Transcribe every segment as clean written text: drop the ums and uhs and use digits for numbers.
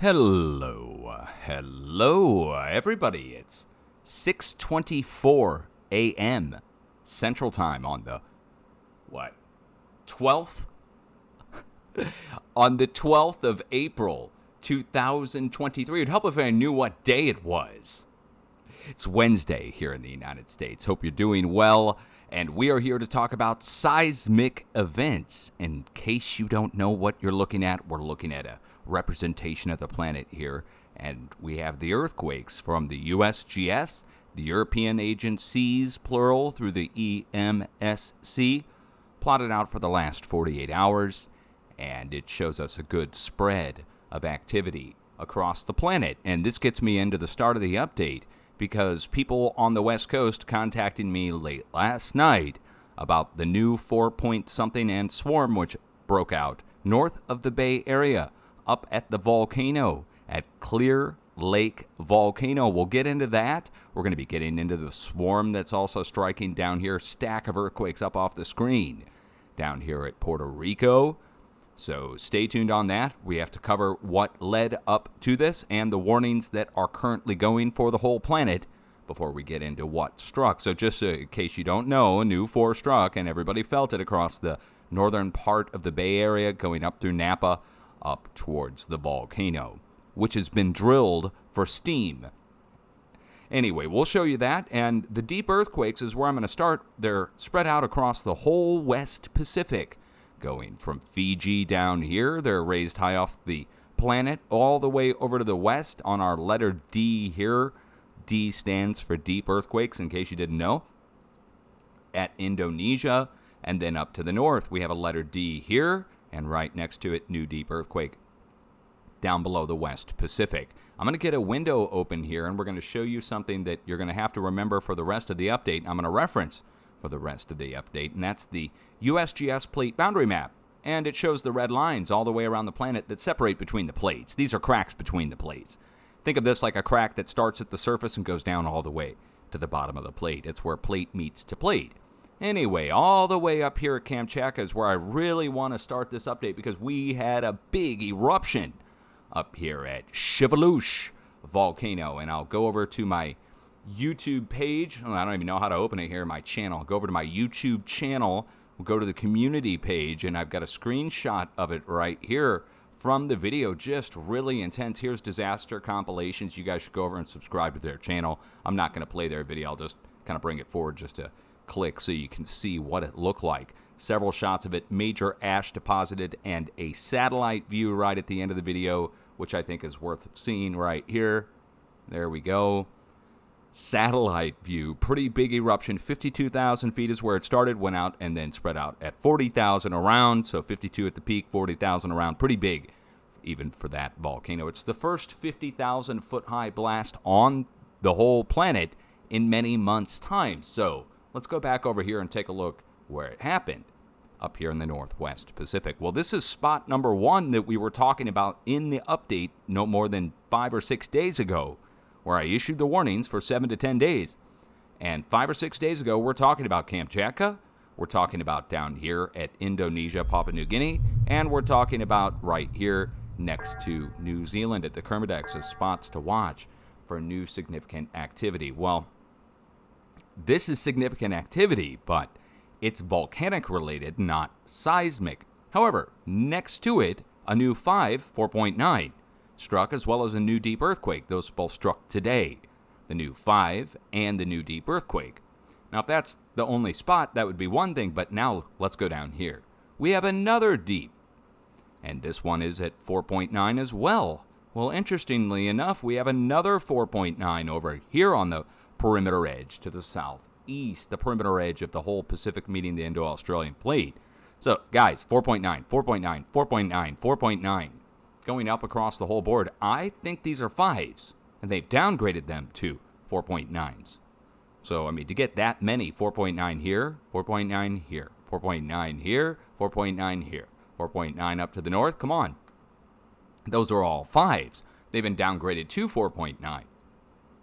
Hello, everybody. It's 6:24 a.m. Central Time on the 12th? On the 12th of April, 2023. It'd help if I knew what day it was. It's Wednesday here in the United States. Hope you're doing well. And we are here to talk about seismic events. In case you don't know what you're looking at, we're looking at a representation of the planet here. And we have the earthquakes from the USGS, the European agencies, plural, through the EMSC, plotted out for the last 48 hours. And it shows us a good spread of activity across the planet. And this gets me into the start of the update, because people on the West Coast contacted me late last night about the new 4-point-something and swarm which broke out north of the Bay Area, up at the volcano, at Clear Lake Volcano. We'll get into that. We're going to be getting into the swarm that's also striking down here, stack of earthquakes up off the screen, down here at Puerto Rico. So stay tuned on that. We have to cover what led up to this and the warnings that are currently going for the whole planet before we get into what struck. So just in case you don't know, a new 4 struck and everybody felt it across the northern part of the Bay Area, going up through Napa, up towards the volcano, which has been drilled for steam. Anyway, we'll show you that, and the deep earthquakes is where I'm going to start. They're spread out across the whole West Pacific, going from Fiji down here. They're raised high off the planet all the way over to the west on our letter D here. D stands for deep earthquakes, in case you didn't know. At Indonesia, and then up to the north, we have a letter D here, and right next to it, new deep earthquake down below the West Pacific. I'm going to get a window open here, and we're going to show you something that you're going to have to remember for the rest of the update. I'm going to reference for the rest of the update, and that's the USGS plate boundary map. And it shows the red lines all the way around the planet that separate between the plates. These are cracks between the plates. Think of this like a crack that starts at the surface and goes down all the way to the bottom of the plate. It's where plate meets to plate. Anyway, all the way up here at Kamchatka is where I really want to start this update, because we had a big eruption up here at Shiveluch Volcano. And I'll go over to my YouTube page. I don't even know how to open it here, my channel. I'll go over to my YouTube channel. We'll go to the community page, and I've got a screenshot of it right here from the video. Just really intense. Here's disaster compilations. You guys should go over and subscribe to their channel. I'm not going to play their video. I'll just kind of bring it forward just to click so you can see what it looked like. Several shots of it, major ash deposited, and a satellite view right at the end of the video, which I think is worth seeing right here. There we go. Satellite view, pretty big eruption. 52,000 feet is where it started, went out, and then spread out at 40,000 around. So 52 at the peak, 40,000 around. Pretty big, even for that volcano. It's the first 50,000 foot high blast on the whole planet in many months' time. So let's go back over here and take a look where it happened, up here in the Northwest Pacific. Well, this is spot number 1 that we were talking about in the update no more than 5 or 6 days ago, where I issued the warnings for 7 to 10 days. And 5 or 6 days ago, we're talking about Kamchatka, we're talking about down here at Indonesia, Papua New Guinea, and we're talking about right here next to New Zealand at the Kermadec as spots to watch for new significant activity. Well, this is significant activity, but it's volcanic related, not seismic. However, next to it, a new 4.9, struck, as well as a new deep earthquake. Those both struck today, the new 5 and the new deep earthquake. Now, if that's the only spot, that would be one thing, but now let's go down here. We have another deep, and this one is at 4.9 as well. Well, interestingly enough, we have another 4.9 over here on the perimeter edge to the southeast, the perimeter edge of the whole Pacific meeting the Indo-Australian plate. So, guys, 4.9, 4.9, 4.9, 4.9. Going up across the whole board. I think these are 5s, and they've downgraded them to 4.9s. So, I mean, to get that many, 4.9 here, 4.9 here, 4.9 here, 4.9 here, 4.9 up to the north, come on. Those are all 5s. They've been downgraded to 4.9.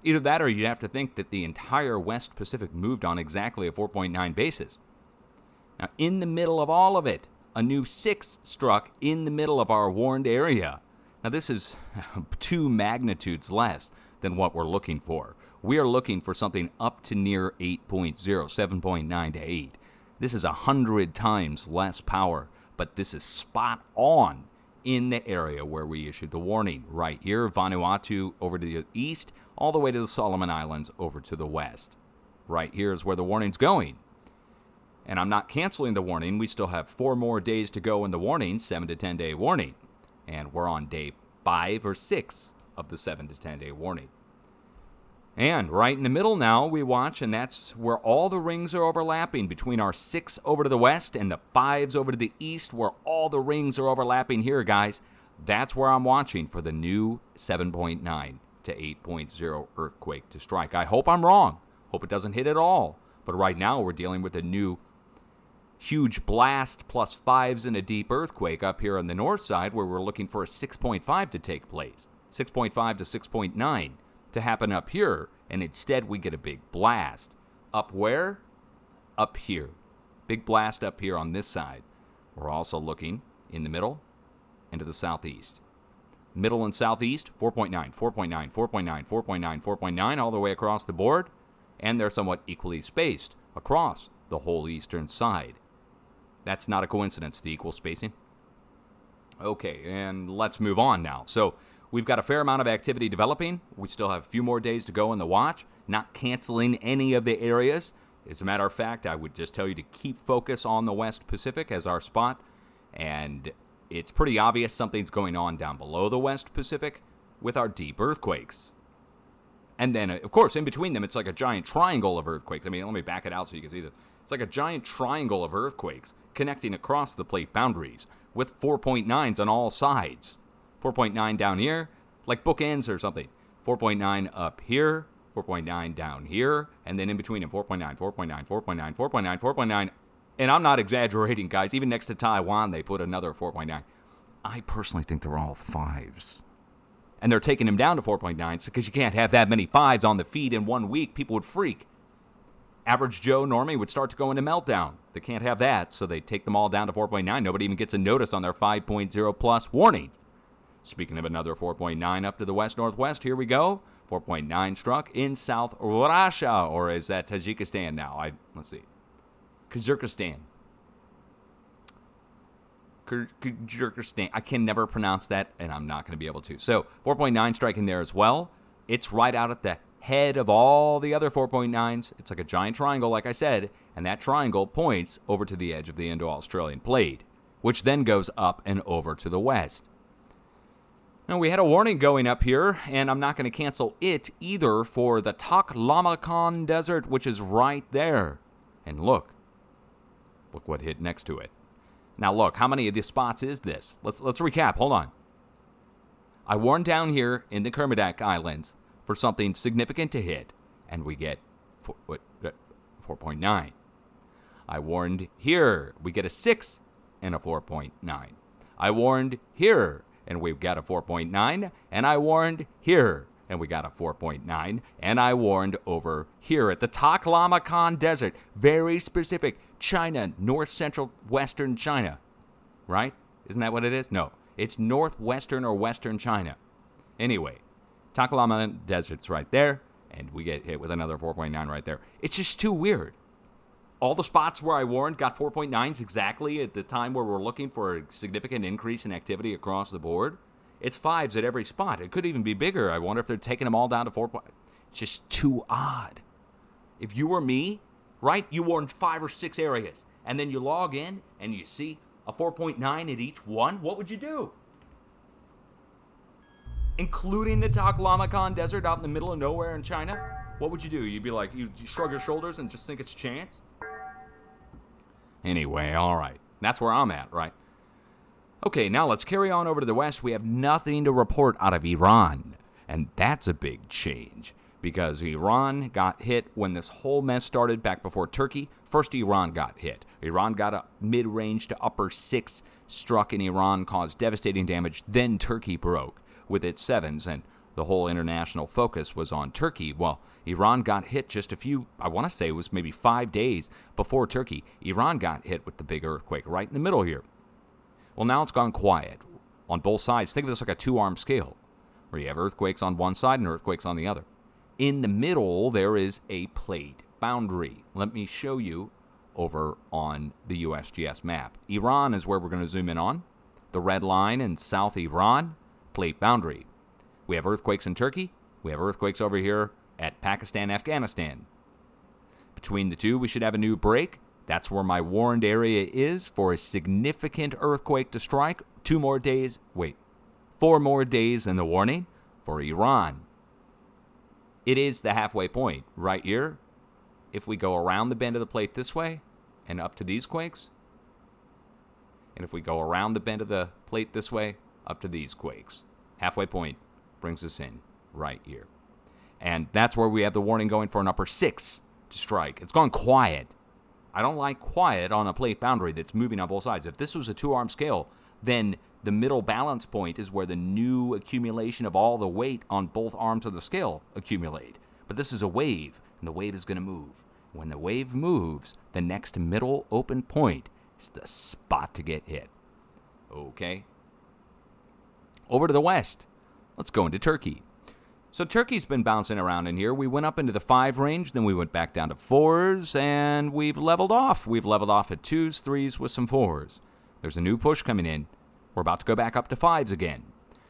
Either that, or you'd have to think that the entire West Pacific moved on exactly a 4.9 basis. Now, in the middle of all of it, a new 6 struck in the middle of our warned area. Now, this is 2 magnitudes less than what we're looking for. We are looking for something up to near 8.0, 7.9 to 8. This is 100 times less power, but this is spot on in the area where we issued the warning. Right here, Vanuatu over to the east, all the way to the Solomon Islands over to the west. Right here is where the warning's going. And I'm not canceling the warning. We still have 4 more days to go in the warning, 7 to 10 day warning. And we're on day 5 or 6 of the 7 to 10 day warning. And right in the middle now, we watch, and that's where all the rings are overlapping between our 6 over to the west and the 5s over to the east, where all the rings are overlapping here, guys. That's where I'm watching for the new 7.9 to 8.0 earthquake to strike. I hope I'm wrong. Hope it doesn't hit at all. But right now, we're dealing with a new huge blast plus 5s and a deep earthquake up here on the north side, where we're looking for a 6.5 to take place. 6.5 to 6.9 to happen up here, and instead we get a big blast. Up where? Up here. Big blast up here on this side. We're also looking in the middle and to the southeast. Middle and southeast, 4.9, 4.9, 4.9, 4.9, 4.9, all the way across the board, and they're somewhat equally spaced across the whole eastern side. That's not a coincidence, the equal spacing. Okay, and let's move on now. So we've got a fair amount of activity developing. We still have a few more days to go in the watch, not canceling any of the areas. As a matter of fact, I would just tell you to keep focus on the West Pacific as our spot. And it's pretty obvious something's going on down below the West Pacific with our deep earthquakes. And then, of course, in between them, it's like a giant triangle of earthquakes. I mean, let me back it out so you can see this. It's like a giant triangle of earthquakes connecting across the plate boundaries with 4.9s on all sides. 4.9 down here, like bookends or something. 4.9 up here, 4.9 down here, and then in between them, 4.9, 4.9, 4.9, 4.9, 4.9. And I'm not exaggerating, guys. Even next to Taiwan, they put another 4.9. I personally think they're all 5s. And they're taking them down to 4.9s because you can't have that many 5s on the feed in 1 week. People would freak. Average Joe Normie would start to go into meltdown. They can't have that, so they take them all down to 4.9. Nobody even gets a notice on their 5.0 plus warning. Speaking of another 4.9 up to the west-northwest, here we go. 4.9 struck in South Russia, or is that Tajikistan now? Let's see. Kyrgyzstan. Kyrgyzstan. I can never pronounce that, and I'm not going to be able to. So 4.9 striking there as well. It's right out at the head of all the other 4.9s. It's like a giant triangle, like I said, and that triangle points over to the edge of the Indo-Australian plate, which then goes up and over to the west. Now, we had a warning going up here, and I'm not going to cancel it either for the Taklamakan Desert, which is right there. And look what hit next to it. Now, look, how many of these spots is this? Let's recap. Hold on. I warned down here in the Kermadec Islands for something significant to hit, and we get 4.9. I warned here, we get a 6 and a 4.9. I warned here, and we've got a 4.9, and I warned here, and we got a 4.9, and I warned over here at the Taklamakan Desert, very specific, China, north-central western China, right? Isn't that what it is? No, it's northwestern or western China. Anyway, Taklamakan Desert's right there, and we get hit with another 4.9 right there. It's just too weird. All the spots where I warned got 4.9s exactly at the time where we're looking for a significant increase in activity across the board. It's 5s at every spot. It could even be bigger. I wonder if they're taking them all down to 4. It's just too odd. If you were me, right, you warned 5 or 6 areas, and then you log in and you see a 4.9 at each one, what would you do? Including the Taklamakan Desert out in the middle of nowhere in China, what would you do? You'd be like, you shrug your shoulders and just think it's chance? Anyway, all right. That's where I'm at, right? Okay, now let's carry on over to the west. We have nothing to report out of Iran, and that's a big change because Iran got hit when this whole mess started back before Turkey. First, Iran got hit. Iran got a mid-range to upper 6 struck in Iran, caused devastating damage. Then Turkey broke with its 7s, and the whole international focus was on Turkey. Well, Iran got hit just a few, I want to say it was maybe 5 days before Turkey. Iran got hit with the big earthquake right in the middle here. Well, now it's gone quiet. on both sides. Think of this like a two-arm scale, where you have earthquakes on one side and earthquakes on the other. In the middle, there is a plate boundary. Let me show you over on the USGS map. Iran is where we're going to zoom in on. The red line in South Iran, plate boundary. We have earthquakes in Turkey. We have earthquakes over here at Pakistan, Afghanistan. Between the two, we should have a new break. That's where my warned area is for a significant earthquake to strike. 4 more days in the warning for Iran. It is the halfway point right here. If we go around the bend of the plate this way and up to these quakes, and if we go around the bend of the plate this way, up to these quakes, halfway point brings us in right here. And that's where we have the warning going for an upper 6 to strike. It's gone quiet. I don't like quiet on a plate boundary that's moving on both sides. If this was a two-arm scale, then the middle balance point is where the new accumulation of all the weight on both arms of the scale accumulate. But this is a wave, and the wave is going to move. When the wave moves, the next middle open point is the spot to get hit. Okay? Over to the west. Let's go into Turkey. So Turkey's been bouncing around in here. We went up into the 5 range, then we went back down to 4s, and we've leveled off. We've leveled off at 2s, 3s with some 4s. There's a new push coming in. We're about to go back up to 5s again.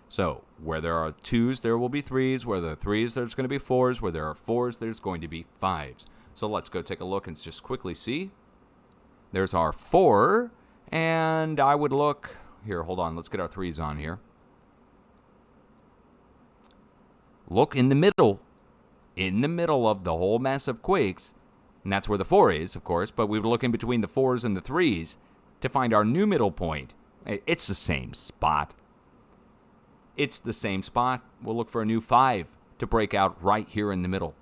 So where there are 2s, there will be 3s. Where there are 3s, there's going to be 4s. Where there are 4s, there's going to be 5s. So let's go take a look and just quickly see. There's our 4, and I would look... Here, hold on. Let's get our 3s on here. Look in the middle of the whole mess of quakes, and that's where the 4 is, of course, but we would look in between the 4s and the 3s to find our new middle point. It's the same spot. It's the same spot. We'll look for a new 5 to break out right here in the middle.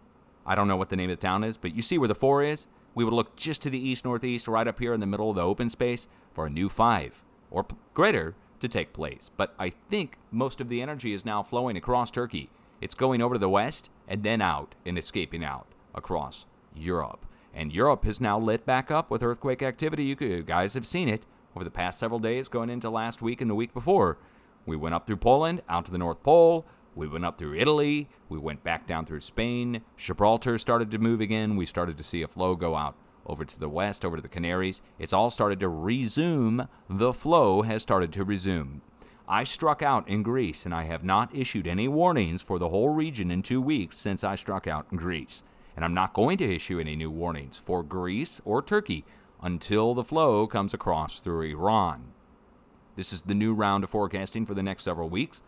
I don't know what the name of the town is, but you see where the 4 is? We would look just to the east-northeast, right up here in the middle of the open space, for a new 5, or greater, to take place. But I think most of the energy is now flowing across Turkey. It's going over to the west and then out and escaping out across Europe. And Europe has now lit back up with earthquake activity. You guys have seen it over the past several days going into last week and the week before. We went up through Poland, out to the North Pole. We went up through Italy. We went back down through Spain. Gibraltar started to move again. We started to see a flow go out over to the west, over to the Canaries. It's all started to resume. The flow has started to resume. I struck out in Greece, and I have not issued any warnings for the whole region in 2 weeks since I struck out in Greece. And I'm not going to issue any new warnings for Greece or Turkey until the flow comes across through Iran. This is the new round of forecasting for the next several weeks.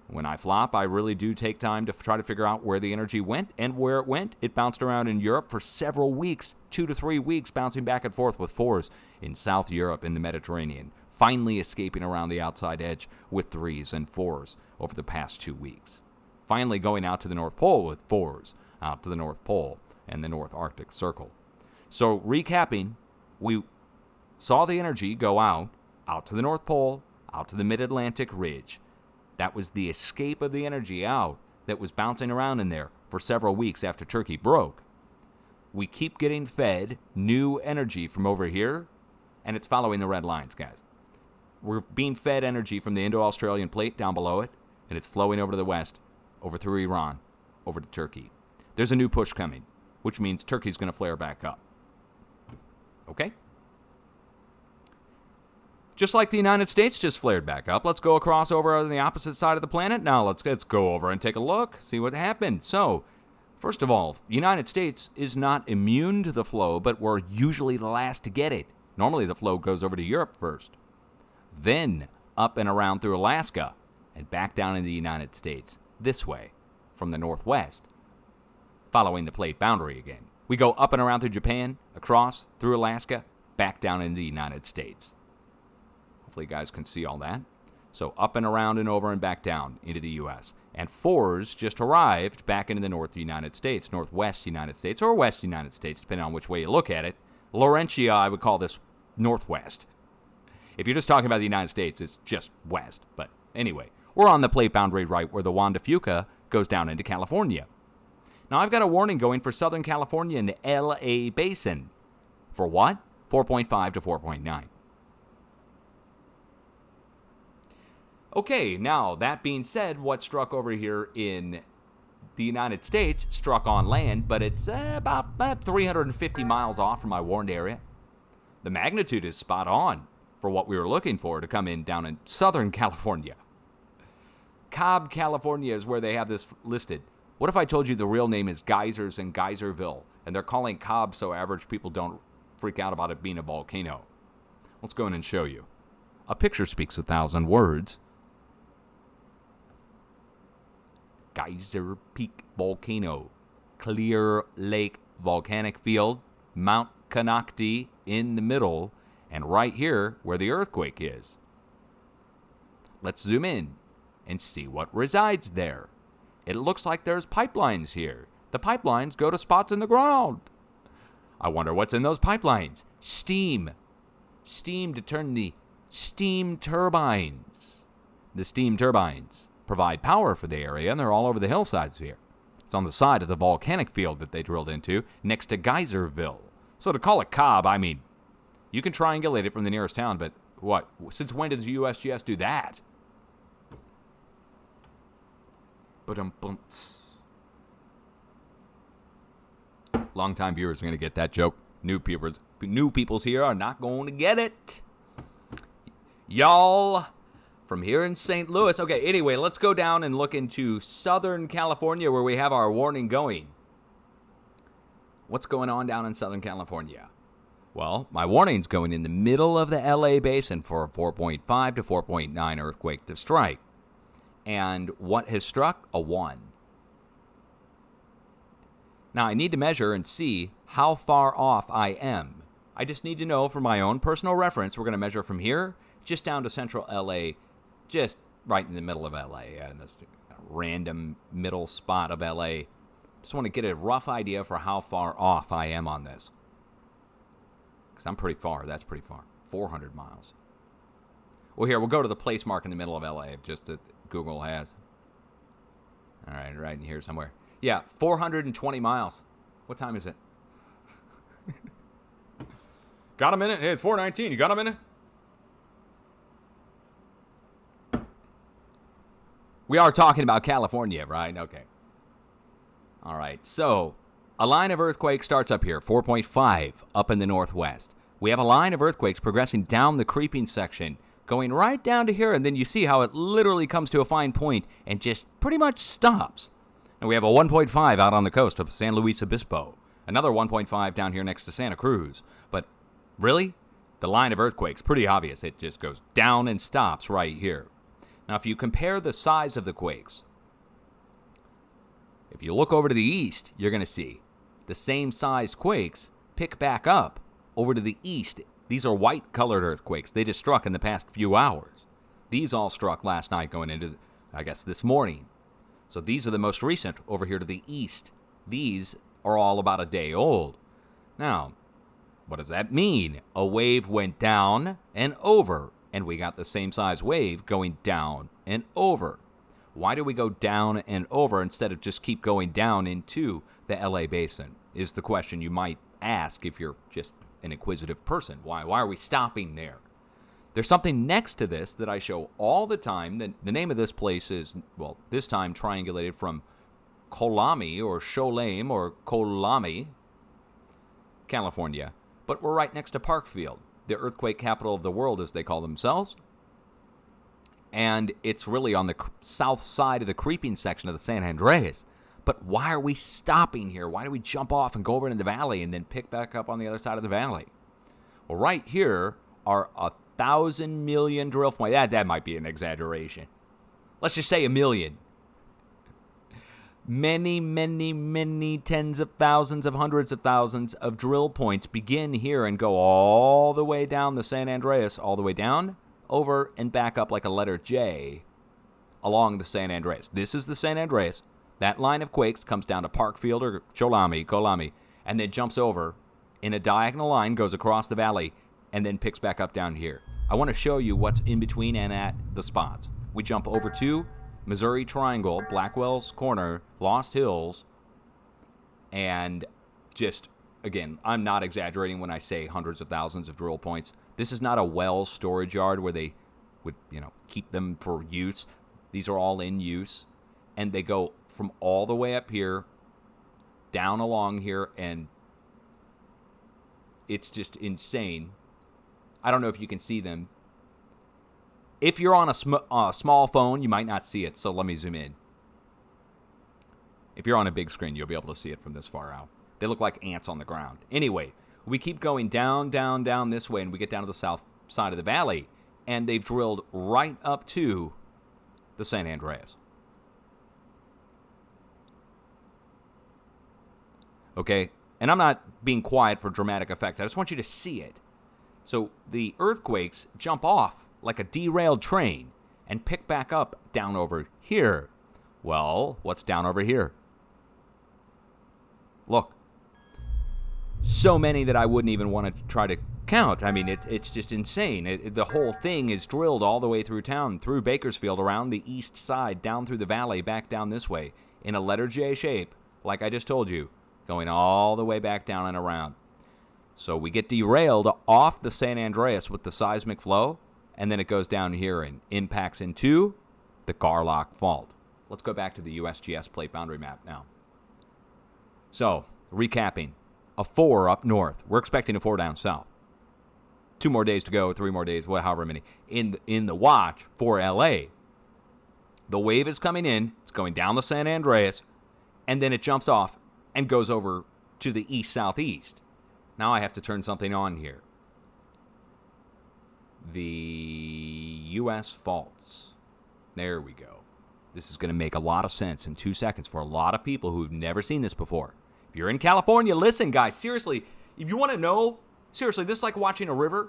When I flop, I really do take time to try to figure out where the energy went and where it went. It bounced around in Europe for several weeks, 2 to 3 weeks, bouncing back and forth with 4s in South Europe in the Mediterranean. Finally escaping around the outside edge with 3s and 4s over the past 2 weeks. Finally going out to the North Pole with 4s, out to the North Pole and the North Arctic Circle. So recapping, we saw the energy go out to the North Pole, out to the Mid-Atlantic Ridge. That was the escape of the energy out that was bouncing around in there for several weeks after Turkey broke. We keep getting fed new energy from over here, and it's following the red lines, guys. We're being fed energy from the Indo-Australian plate down below it, and it's flowing over to the west, over through Iran, over to Turkey. There's a new push coming, which means Turkey's going to flare back up. Okay? Just like the United States just flared back up, let's go across over on the opposite side of the planet. Now let's go over and take a look, see what happened. So, first of all, the United States is not immune to the flow, but we're usually the last to get it. Normally the flow goes over to Europe first, then up and around through Alaska, and back down in the United States, this way, from the northwest, following the plate boundary again. We go up and around through Japan, across, through Alaska, back down in the United States. Hopefully you guys can see all that. So up and around and over and back down into the U.S. And 4s just arrived back into the North United States, Northwest United States, or West United States, depending on which way you look at it. Laurentia, I would call this Northwest. If you're just talking about the United States, it's just west. But anyway, we're on the plate boundary right where the Juan de Fuca goes down into California. Now, I've got a warning going for Southern California in the LA Basin. For what? 4.5 to 4.9. Okay, now that being said, what struck over here in the United States struck on land, but it's about 350 miles off from my warned area. The magnitude is spot on for what we were looking for to come in down in Southern California. Cobb, California is where they have this listed. What if I told you the real name is Geysers in Geyserville, and they're calling Cobb so average people don't freak out about it being a volcano? Let's go in and show you. A picture speaks 1,000 words. Geyser Peak Volcano, Clear Lake Volcanic Field, Mount Canocti in the middle, and right here where the earthquake is. Let's zoom in and see what resides there. It looks like there's pipelines here. The pipelines go to spots in the ground. I wonder what's in those pipelines. Steam. Steam to turn the steam turbines. The steam turbines provide power for the area, and they're all over the hillsides here. It's on the side of the volcanic field that they drilled into, next to Geyserville. So to call it Cobb, I mean, you can triangulate it from the nearest town, but what? Since when did the USGS do that? Long-time viewers are going to get that joke. New peoples here are not going to get it. Y'all from here in St. Louis. Okay, anyway, let's go down and look into Southern California where we have our warning going. What's going on down in Southern California? Well, my warning's going in the middle of the LA basin for a 4.5 to 4.9 earthquake to strike. And what has struck? A 1. Now, I need to measure and see how far off I am. I just need to know for my own personal reference, we're going to measure from here just down to central LA, just right in the middle of LA, in this random middle spot of LA. Just want to get a rough idea for how far off I am on this. Because I'm pretty far. That's pretty far. 400 miles. Well, here, we'll go to the place mark in the middle of LA, just that Google has. All right, right in here somewhere. Yeah, 420 miles. What time is it? Got a minute? Hey, it's 4:19. You got a minute? We are talking about California, right? Okay. All right, so a line of earthquakes starts up here, 4.5 up in the northwest. We have a line of earthquakes progressing down the creeping section, going right down to here, and then you see how it literally comes to a fine point and just pretty much stops. And we have a 1.5 out on the coast of San Luis Obispo, another 1.5 down here next to Santa Cruz. But really, the line of earthquakes, pretty obvious. It just goes down and stops right here. Now, if you compare the size of the quakes, if you look over to the east, you're going to see the same size quakes pick back up over to the east. These are white-colored earthquakes. They just struck in the past few hours. These all struck last night going into, I guess, this morning. So these are the most recent over here to the east. These are all about a day old. Now, what does that mean? A wave went down and over, and we got the same size wave going down and over. Why do we go down and over instead of just keep going down into the LA basin, is the question you might ask if you're just an inquisitive person. Why are we stopping there? There's something next to this that I show all the time. The name of this place is, well, this time triangulated from Colami or Cholame or Colami, California. But we're right next to Parkfield, the earthquake capital of the world, as they call themselves. And it's really on the south side of the creeping section of the San Andreas. But why are we stopping here? Why do we jump off and go over into the valley and then pick back up on the other side of the valley? Well, right here are 1,000 million drill points. That might be an exaggeration. Let's just say 1 million. Many, many, many tens of thousands of hundreds of thousands of drill points begin here and go all the way down the San Andreas, all the way down, over, and back up like a letter J along the San Andreas. This is the San Andreas. That line of quakes comes down to Parkfield or Colami, and then jumps over in a diagonal line, goes across the valley, and then picks back up down here. I want to show you what's in between and at the spots. We jump over to Missouri Triangle, Blackwell's Corner, Lost Hills, and just, again, I'm not exaggerating when I say hundreds of thousands of drill points. This is not a well storage yard where they would, keep them for use. These are all in use. And they go from all the way up here, down along here, and it's just insane. I don't know if you can see them. If you're on a small phone, you might not see it, so let me zoom in. If you're on a big screen, you'll be able to see it from this far out. They look like ants on the ground. Anyway, we keep going down, down, down this way, and we get down to the south side of the valley, and they've drilled right up to the San Andreas. Okay, and I'm not being quiet for dramatic effect. I just want you to see it. So the earthquakes jump off like a derailed train and pick back up down over here. Well, what's down over here? Look. So many that I wouldn't even want to try to count. I mean, it's just insane. The whole thing is drilled all the way through town, through Bakersfield, around the east side, down through the valley, back down this way, in a letter J shape, like I just told you, going all the way back down and around. So we get derailed off the San Andreas with the seismic flow, and then it goes down here and impacts into the Garlock Fault. Let's go back to the USGS plate boundary map now. So, recapping. A 4 up north. We're expecting a 4 down south. 2 more days to go, 3 more days, however many. In the watch for LA, the wave is coming in. It's going down the San Andreas, and then it jumps off and goes over to the east-southeast. Now I have to turn something on here. The U.S. faults. There we go. This is going to make a lot of sense in 2 seconds for a lot of people who've never seen this before. If you're in California, listen, guys. Seriously, if you want to know, this is like watching a river.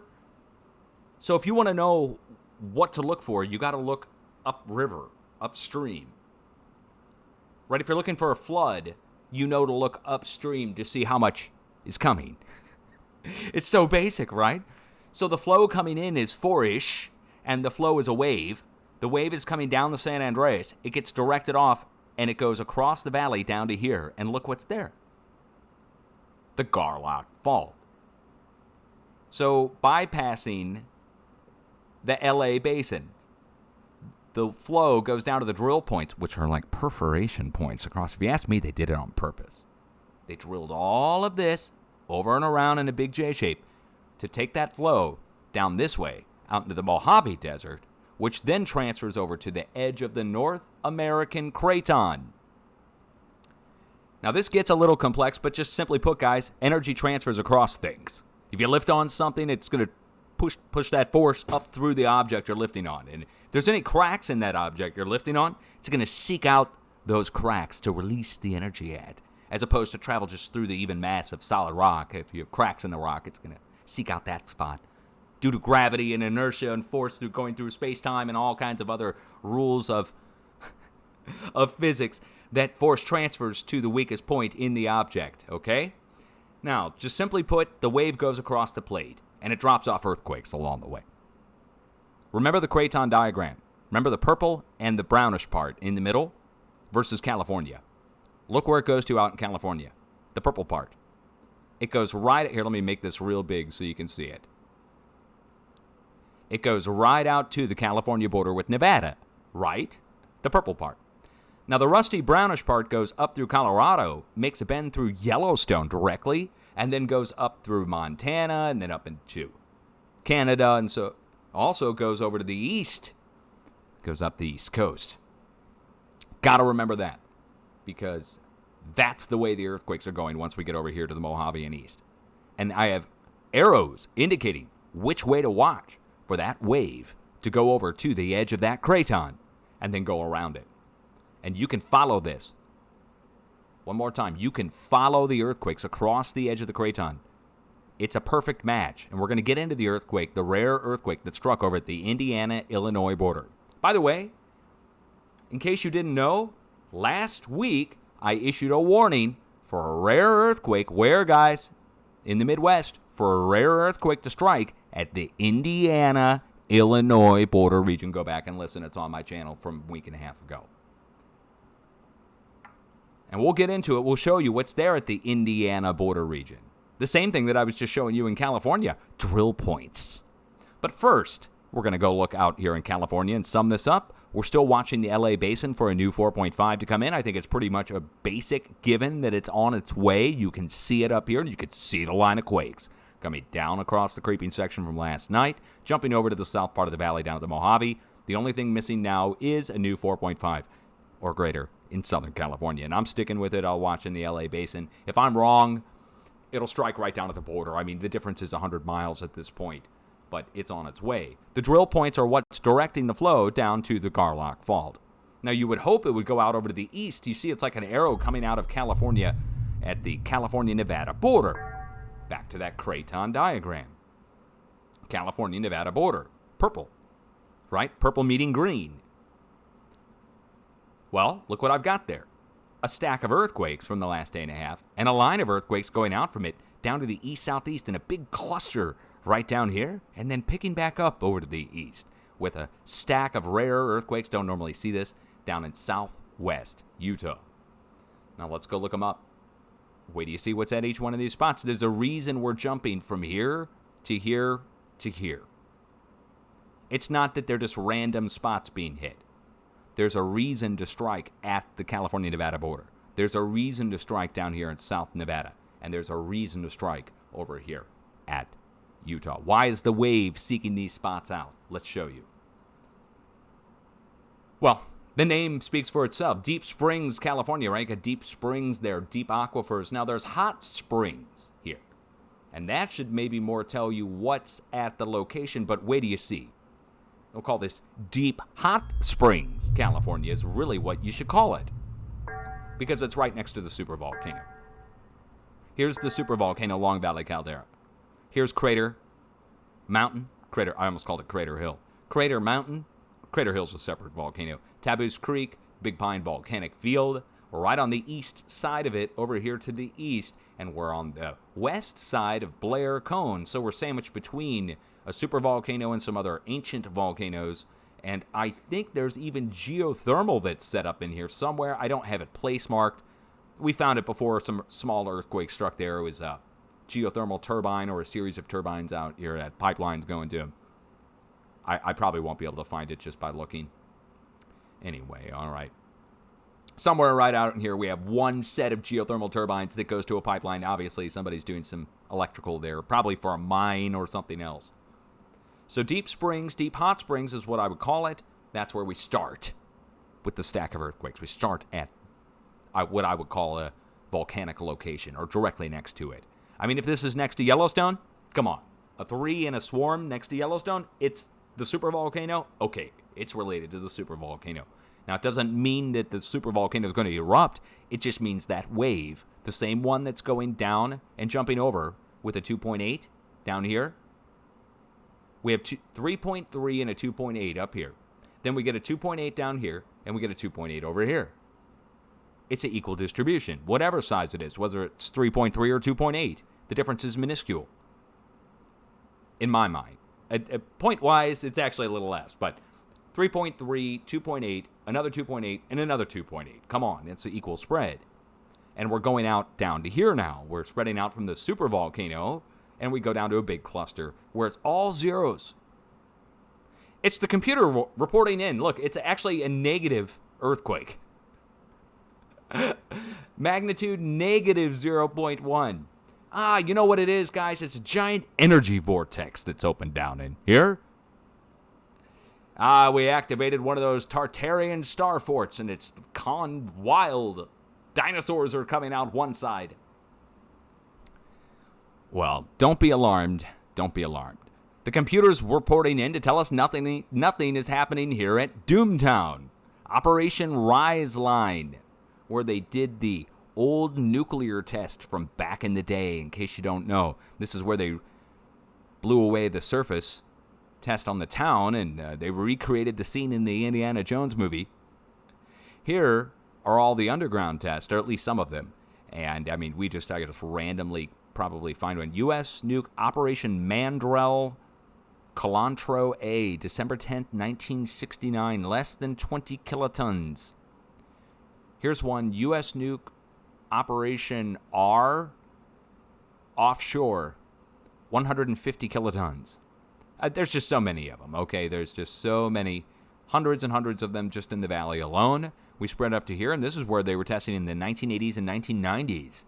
So if you want to know what to look for, you got to look upriver, upstream. Right? If you're looking for a flood, you know to look upstream to see how much is coming. It's so basic, right? So the flow coming in is 4-ish, and the flow is a wave. The wave is coming down the San Andreas. It gets directed off, and it goes across the valley down to here. And look what's there. The Garlock Fault. So bypassing the LA basin, the flow goes down to the drill points, which are like perforation points across. If you ask me, they did it on purpose. They drilled all of this over and around in a big J shape to take that flow down this way out into the Mojave Desert, which then transfers over to the edge of the North American Craton. Now, this gets a little complex, but just simply put, guys, energy transfers across things. If you lift on something, it's going to push that force up through the object you're lifting on. And if there's any cracks in that object you're lifting on, it's going to seek out those cracks to release the energy at, as opposed to travel just through the even mass of solid rock. If you have cracks in the rock, it's going to seek out that spot. Due to gravity and inertia and force through going through space-time and all kinds of other rules of physics, that force transfers to the weakest point in the object, okay? Now, just simply put, the wave goes across the plate, and it drops off earthquakes along the way. Remember the Craton diagram. Remember the purple and the brownish part in the middle versus California. Look where it goes to out in California, the purple part. It goes right here. Let me make this real big so you can see it. It goes right out to the California border with Nevada, right? The purple part. Now, the rusty brownish part goes up through Colorado, makes a bend through Yellowstone directly, and then goes up through Montana and then up into Canada, and so also goes over to the east, goes up the East Coast. Got to remember that, because that's the way the earthquakes are going once we get over here to the Mojave and east. And I have arrows indicating which way to watch for that wave to go over to the edge of that craton and then go around it. And you can follow this. One more time. You can follow the earthquakes across the edge of the craton. It's a perfect match. And we're going to get into the earthquake, the rare earthquake that struck over at the Indiana-Illinois border. By the way, in case you didn't know, last week I issued a warning for a rare earthquake. Where, guys? In the Midwest. For a rare earthquake to strike at the Indiana-Illinois border region. Go back and listen. It's on my channel from a week and a half ago. And we'll get into it. We'll show you what's there at the Indiana border region. The same thing that I was just showing you in California. Drill points. But first, We're going to go look out here in California and sum this up. We're still watching the LA basin for a new 4.5 to come in. I think it's pretty much a basic given that it's on its way. You can see it up here, and you can see the line of quakes coming down across the creeping section from last night, jumping over to the south part of the valley down at the Mojave. The only thing missing now is a new 4.5 or greater in Southern California, and I'm sticking with it. I'll watch in the LA basin. If I'm wrong, it'll strike right down at the border. I mean, the difference is 100 miles at this point, but it's on its way. The drill points are what's directing the flow down to the Garlock Fault. Now, you would hope it would go out over to the east. You see it's like an arrow coming out of California at the California-Nevada border. Back to that Craton diagram. California-Nevada border. Purple. Right? Purple meeting green. Well, look what I've got there. A stack of earthquakes from the last day and a half, and a line of earthquakes going out from it down to the east-southeast in a big cluster right down here, and then picking back up over to the east with a stack of rare earthquakes, don't normally see this, down in southwest Utah. Now let's go look them up. Wait till you see what's at each one of these spots. There's a reason we're jumping from here to here to here. It's not that they're just random spots being hit. There's a reason to strike at the California-Nevada border. There's a reason to strike down here in South Nevada. And there's a reason to strike over here at Utah. Why is the wave seeking these spots out? Let's show you. Well, the name speaks for itself. Deep Springs, California, right? Got deep springs there, deep aquifers. Now, there's hot springs here. And that should maybe more tell you what's at the location, but wait till you see. We'll call this Deep Hot Springs, California, is really what you should call it. Because it's right next to the supervolcano. Here's the supervolcano, Long Valley Caldera. Here's Crater Mountain. I almost called it Crater Hill. Crater Mountain. Crater Hill's a separate volcano. Taboose Creek, Big Pine Volcanic Field. We're right on the east side of it, over here to the east. And we're on the west side of Blair Cone. So we're sandwiched between a supervolcano and some other ancient volcanoes. And I think there's even geothermal that's set up in here somewhere. I don't have it place marked. We found it before some small earthquake struck there. It was a geothermal turbine or a series of turbines out here at pipelines going to. I probably won't be able to find it just by looking. Anyway, all right. Somewhere right out in here, we have one set of geothermal turbines that goes to a pipeline. Obviously, somebody's doing some electrical there, probably for a mine or something else. So Deep Springs, Deep Hot Springs is what I would call it. That's where we start with the stack of earthquakes. We start at what I would call a volcanic location or directly next to it. I mean, if this is next to Yellowstone, come on. A 3 in a swarm next to Yellowstone, it's the supervolcano. Okay, it's related to the supervolcano. Now, it doesn't mean that the supervolcano is going to erupt. It just means that wave, the same one that's going down and jumping over with a 2.8 down here. We have 3.3 and a 2.8 up here. Then we get a 2.8 down here, and we get a 2.8 over here. It's an equal distribution, whatever size it is, whether it's 3.3 or 2.8. The difference is minuscule, in my mind. Point-wise, it's actually a little less, but 3.3, 2.8, another 2.8, and another 2.8. Come on, it's an equal spread. And we're going out down to here now. We're spreading out from the supervolcano, and we go down to a big cluster where it's all zeros. It's the computer reporting in. Look, it's actually a negative earthquake. Magnitude negative 0.1. You know what it is, guys? It's a giant energy vortex that's opened down in here. We activated one of those Tartarian star forts, and it's gone wild. Dinosaurs are coming out one side. Well, don't be alarmed. Don't be alarmed. The computer's reporting in to tell us nothing is happening here at Doomtown. Operation Rise Line, where they did the old nuclear test from back in the day, in case you don't know. This is where they blew away the surface test on the town, and they recreated the scene in the Indiana Jones movie. Here are all the underground tests, or at least some of them. And, I mean, I just randomly probably find one. U.S. nuke Operation Mandrel Calantro A, December 10th, 1969, less than 20 kilotons. Here's one, U.S. nuke Operation R, offshore, 150 kilotons. There's just so many of them, okay? There's just so many, hundreds and hundreds of them just in the valley alone. We spread up to here, and this is where they were testing in the 1980s and 1990s.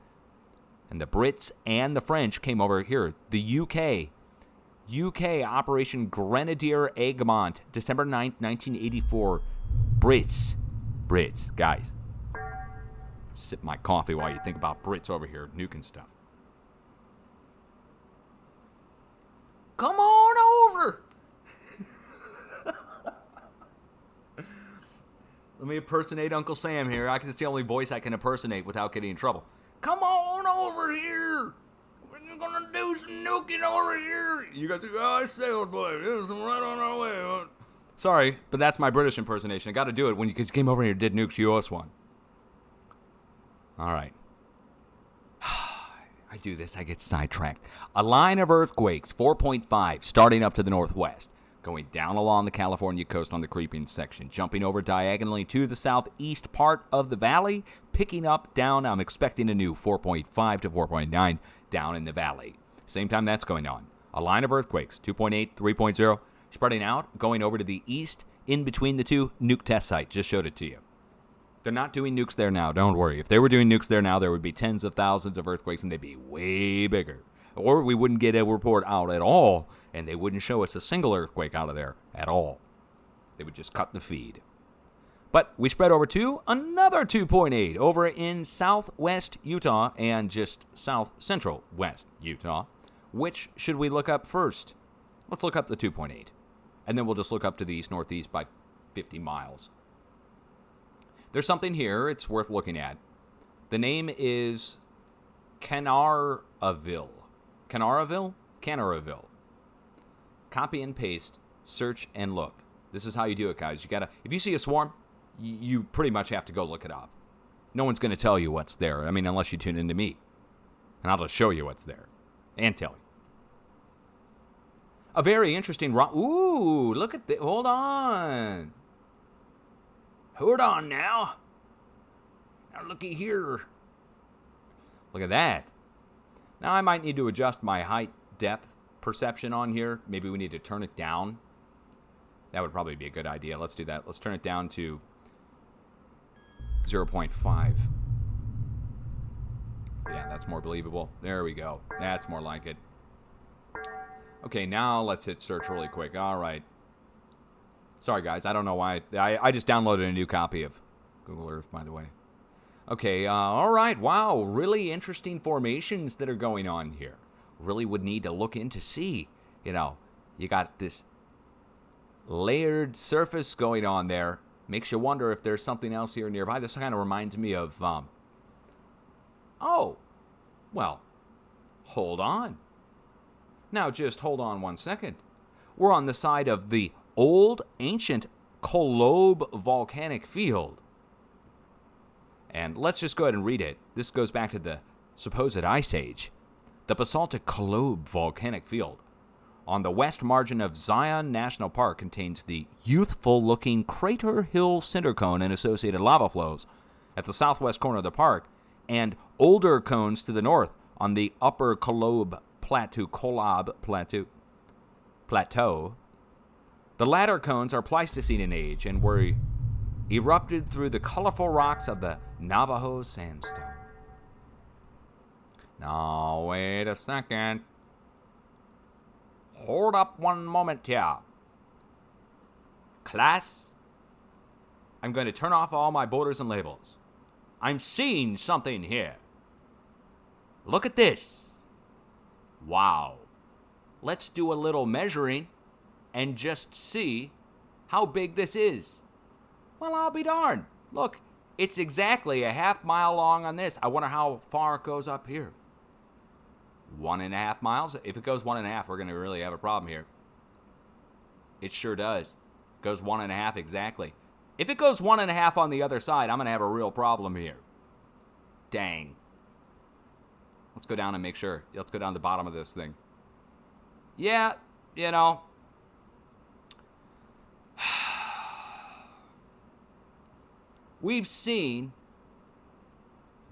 And the Brits and the French came over here. The UK Operation Grenadier Egmont, December 9th, 1984. Brits, guys. Sip my coffee while you think about Brits over here nuking stuff. Come on over. Let me impersonate Uncle Sam here. It's the only voice I can impersonate without getting in trouble. Come on over here. We're going to do some nuking over here. You guys go, oh, I sailed, boy. This is right on our way. Sorry, but that's my British impersonation. I got to do it when you came over here and did nukes. You owe us one. All right. I do this, I get sidetracked. A line of earthquakes, 4.5, starting up to the northwest, going down along the California coast on the creeping section, jumping over diagonally to the southeast part of the valley, picking up down. I'm expecting a new 4.5 to 4.9 down in the valley. Same time that's going on. A line of earthquakes, 2.8, 3.0, spreading out, going over to the east, in between the two. Nuke test site, just showed it to you. They're not doing nukes there now, don't worry. If they were doing nukes there now, there would be tens of thousands of earthquakes, and they'd be way bigger. Or we wouldn't get a report out at all, and they wouldn't show us a single earthquake out of there at all. They would just cut the feed. But we spread over to another 2.8 over in southwest Utah and just south-central west Utah. Which should we look up first? Let's look up the 2.8. And then we'll just look up to the east-northeast by 50 miles. There's something here it's worth looking at. The name is Canaraville. Canaraville. Copy and paste, search and look. This is how you do it, guys. If you see a swarm, you pretty much have to go look it up. No one's going to tell you what's there. I mean, unless you tune into me. And I'll just show you what's there. And tell you. A very interesting... Ooh, look at this. Hold on. Hold on now. Now looky here. Look at that. Now I might need to adjust my height depth perception on here. Maybe we need to turn it down. That would probably be a good idea. Let's do that. Let's turn it down to 0.5. Yeah, that's more believable. There we go. That's more like it. Okay, now let's hit search really quick. All right. Sorry, guys. I don't know why. I just downloaded a new copy of Google Earth, by the way. Okay, all right. Wow, really interesting formations that are going on here. Really would need to look in to see. You know, you got this layered surface going on there. Makes you wonder if there's something else here nearby. This kind of reminds me of, oh, well, hold on. Now, just hold on one second. We're on the side of the old, ancient Kolob volcanic field. And let's just go ahead and read it. This goes back to the supposed Ice Age. The basaltic Kolob volcanic field on the west margin of Zion National Park contains the youthful-looking Crater Hill cinder cone and associated lava flows at the southwest corner of the park, and older cones to the north on the upper Kolob Plateau. The latter cones are Pleistocene in age and were erupted through the colorful rocks of the Navajo sandstone. Now, wait a second. Hold up one moment here. Class, I'm going to turn off all my borders and labels. I'm seeing something here. Look at this. Wow. Let's do a little measuring and just see how big this is. Well, I'll be darned. Look, it's exactly a half mile long on this. I wonder how far it goes up here. 1.5 miles? If it goes 1.5, we're going to really have a problem here. It sure does. It goes 1.5 exactly. If it goes 1.5 on the other side, I'm going to have a real problem here. Dang. Let's go down and make sure. Let's go down to the bottom of this thing. Yeah, you know. We've seen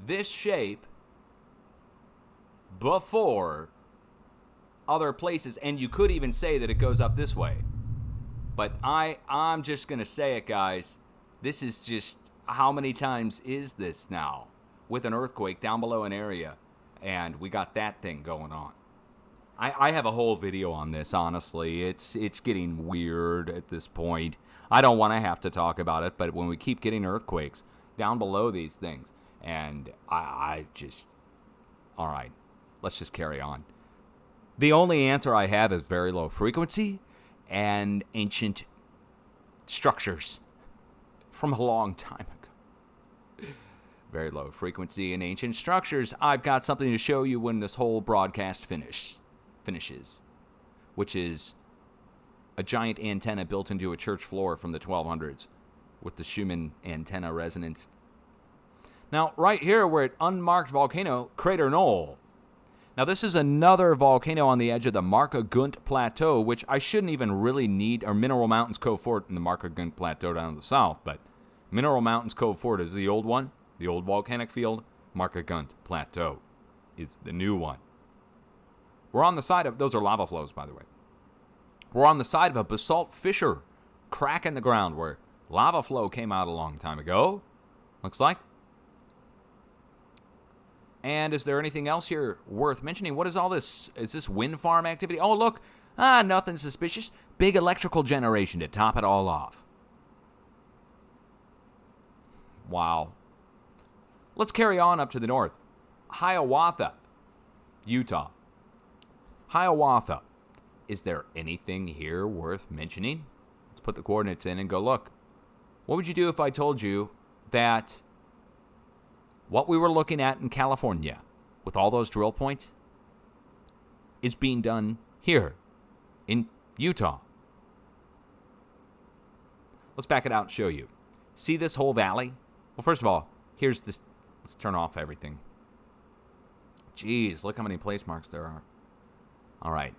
this shape before other places, and you could even say that it goes up this way. But I'm just going to say it, guys. This is just, how many times is this now? With an earthquake down below an area, and we got that thing going on. I have a whole video on this, honestly. It's getting weird at this point. I don't want to have to talk about it, but when we keep getting earthquakes down below these things, and I just, all right, let's just carry on. The only answer I have is very low frequency and ancient structures from a long time ago. Very low frequency and ancient structures. I've got something to show you when this whole broadcast finishes, which is a giant antenna built into a church floor from the 1200s with the Schumann antenna resonance. Now, right here, we're at unmarked volcano, Crater Knoll. Now, this is another volcano on the edge of the Markagunt Plateau, which I shouldn't even really need, or Mineral Mountains Cove Fort in the Markagunt Plateau down in the south, but Mineral Mountains Cove Fort is the old one, the old volcanic field. Markagunt Plateau is the new one. We're on the side of, those are lava flows, by the way. We're on the side of a basalt fissure, crack in the ground where lava flow came out a long time ago, looks like. And is there anything else here worth mentioning? What is all this? Is this wind farm activity? Oh, look. Nothing suspicious. Big electrical generation to top it all off. Wow. Let's carry on up to the north. Hiawatha, Utah. Hiawatha. Is there anything here worth mentioning? Let's put the coordinates in and go look. What would you do if I told you that what we were looking at in California with all those drill points is being done here in Utah? Let's back it out and show you. See this whole valley? Well, first of all, here's this. Let's turn off everything. Jeez, look how many place marks there are. All right.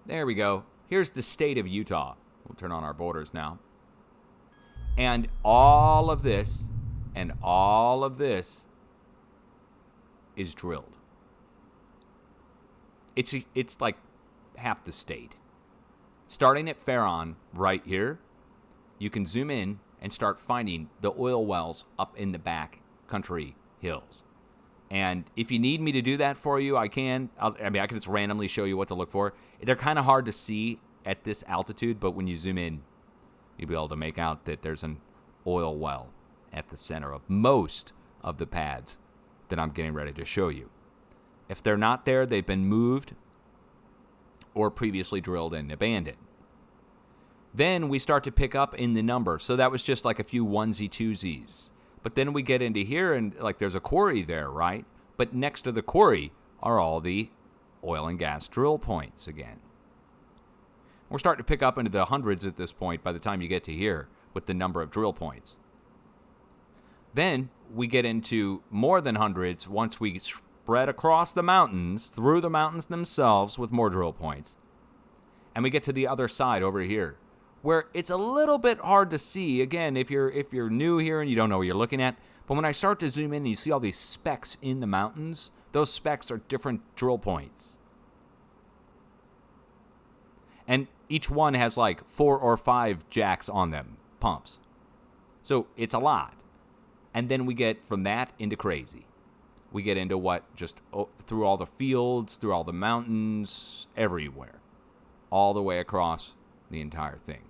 There we go. Here's the state of Utah. We'll turn on our borders now. And all of this is drilled. It's like half the state. Starting at Farron right here, you can zoom in and start finding the oil wells up in the back country hills. And if you need me to do that for you, I can. I can just randomly show you what to look for. They're kind of hard to see at this altitude, but when you zoom in, you'll be able to make out that there's an oil well at the center of most of the pads that I'm getting ready to show you. If they're not there, they've been moved or previously drilled and abandoned. Then we start to pick up in the number. So that was just like a few onesie twosies. But then we get into here and like there's a quarry there, right? But next to the quarry are all the oil and gas drill points again. We're starting to pick up into the hundreds at this point by the time you get to here with the number of drill points. Then we get into more than hundreds once we spread across the mountains, through the mountains themselves with more drill points. And we get to the other side over here, where it's a little bit hard to see, again, if you're new here and you don't know what you're looking at. But when I start to zoom in and you see all these specks in the mountains, those specks are different drill points. And each one has like 4 or 5 jacks on them, pumps. So it's a lot. And then we get from that into crazy. We get into what just through all the fields, through all the mountains, everywhere. All the way across the entire thing.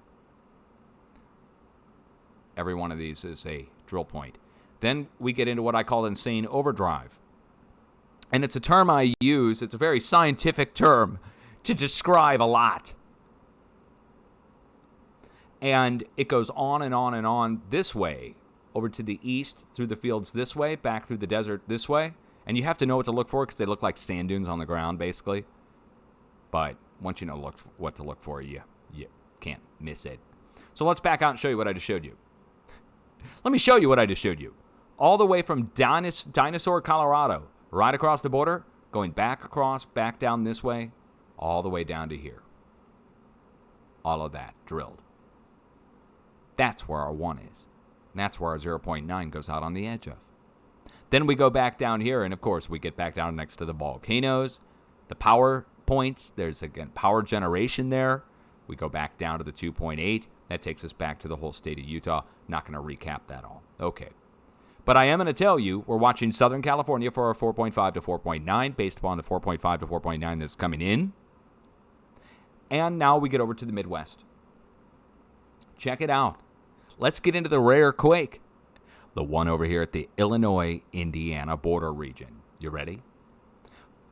Every one of these is a drill point. Then we get into what I call insane overdrive. And it's a term I use. It's a very scientific term to describe a lot. And it goes on and on and on this way, over to the east, through the fields this way, back through the desert this way. And you have to know what to look for because they look like sand dunes on the ground, basically. But once you know what to look for, you can't miss it. So let's back out and show you what I just showed you. Let me show you what I just showed you. All the way from Dinosaur, Colorado, right across the border, going back across, back down this way, all the way down to here. All of that drilled. That's where our 1 is. And that's where our 0.9 goes out on the edge of. Then we go back down here, and of course we get back down next to the volcanoes, the power points. There's, again, power generation there. We go back down to the 2.8. That takes us back to the whole state of Utah. Not going to recap that all. Okay. But I am going to tell you, we're watching Southern California for our 4.5 to 4.9 based upon the 4.5 to 4.9 that's coming in. And now we get over to the Midwest. Check it out. Let's get into the rare quake. The one over here at the Illinois-Indiana border region. You ready?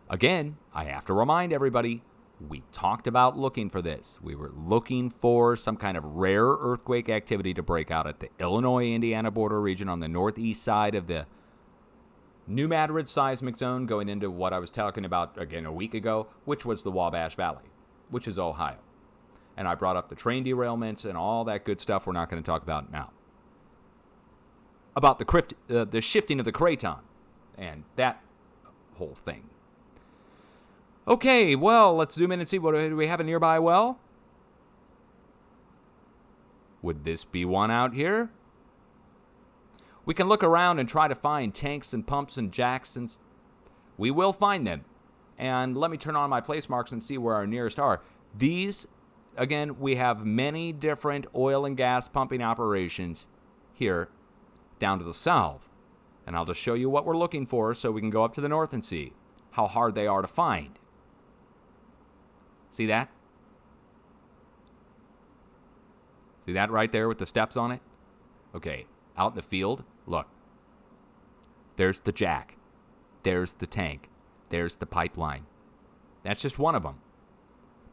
Again, I have to remind everybody, we talked about looking for this. We were looking for some kind of rare earthquake activity to break out at the Illinois-Indiana border region on the northeast side of the New Madrid seismic zone, going into what I was talking about, again, a week ago, which was the Wabash Valley, which is Ohio. And I brought up the train derailments and all that good stuff we're not going to talk about now. About the shifting of the craton and that whole thing. Okay, well, let's zoom in and see. What do we have a nearby well? Would this be one out here? We can look around and try to find tanks and pumps and jacks, and we will find them. And let me turn on my place marks and see where our nearest are. These, again, we have many different oil and gas pumping operations here down to the south. And I'll just show you what we're looking for so we can go up to the north and see how hard they are to find. See that? See that right there with the steps on it? Okay, out in the field, look. There's the jack. There's the tank. There's the pipeline. That's just one of them.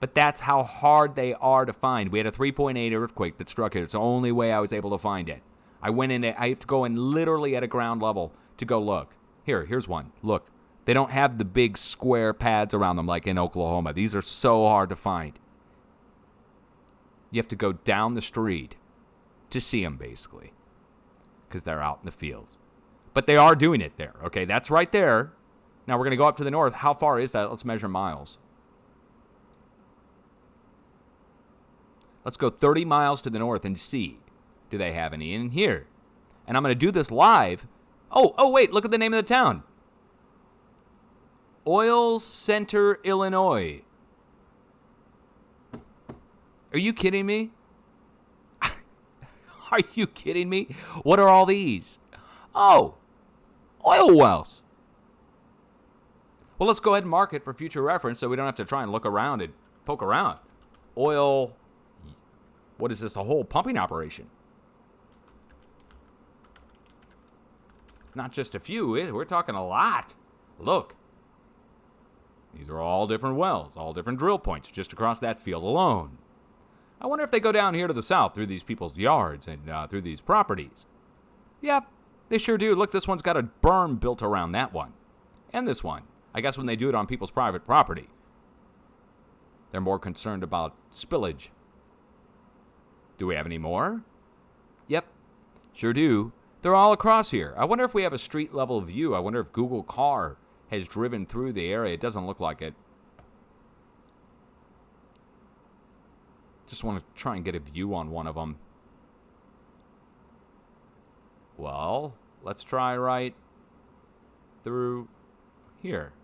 But that's how hard they are to find. We had a 3.8 earthquake that struck here. It's the only way I was able to find it. I went in, I have to go in literally at a ground level to go look. Here's one. Look. They don't have the big square pads around them like in Oklahoma. These are so hard to find. You have to go down the street to see them, basically, because they're out in the fields. But they are doing it there. Okay, that's right there. Now we're going to go up to the north. How far is that? Let's measure miles. Let's go 30 miles to the north and see. Do they have any in here? And I'm going to do this live. Oh, wait, look at the name of the town. Oil Center, Illinois. Are you kidding me? Are you kidding me? What are all these? Oh, oil wells. Well, let's go ahead and mark it for future reference so we don't have to try and look around and poke around. Oil, what is this, a whole pumping operation? Not just a few, we're talking a lot. Look. These are all different wells, all different drill points just across that field alone. I wonder if they go down here to the south through these people's yards and through these properties. Yep, they sure do. Look, this one's got a berm built around that one. And this one. I guess when they do it on people's private property, they're more concerned about spillage. Do we have any more? Yep, sure do. They're all across here. I wonder if we have a street level view. I wonder if Google Car has driven through the area. It doesn't look like it. Just want to try and get a view on one of them. Well, let's try right through here.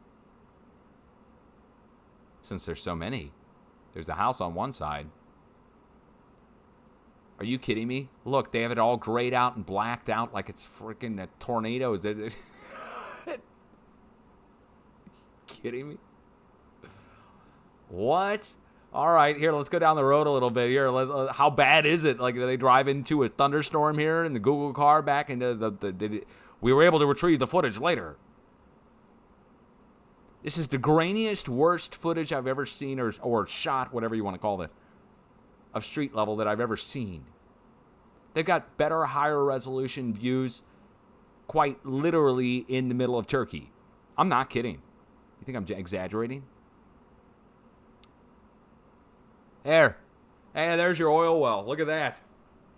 Since there's so many. There's a house on one side. Are you kidding me? Look, they have it all grayed out and blacked out like it's freaking a tornado. Kidding me? What? All right, here, let's go down the road a little bit here. How bad is it? Like, do they drive into a thunderstorm here in the Google car back into we were able to retrieve the footage later. This is the grainiest, worst footage I've ever seen or shot, whatever you want to call this, of street level that I've ever seen. They've got better, higher resolution views quite literally in the middle of Turkey. I'm not kidding. You think I'm exaggerating? Hey, there's your oil well. Look at that.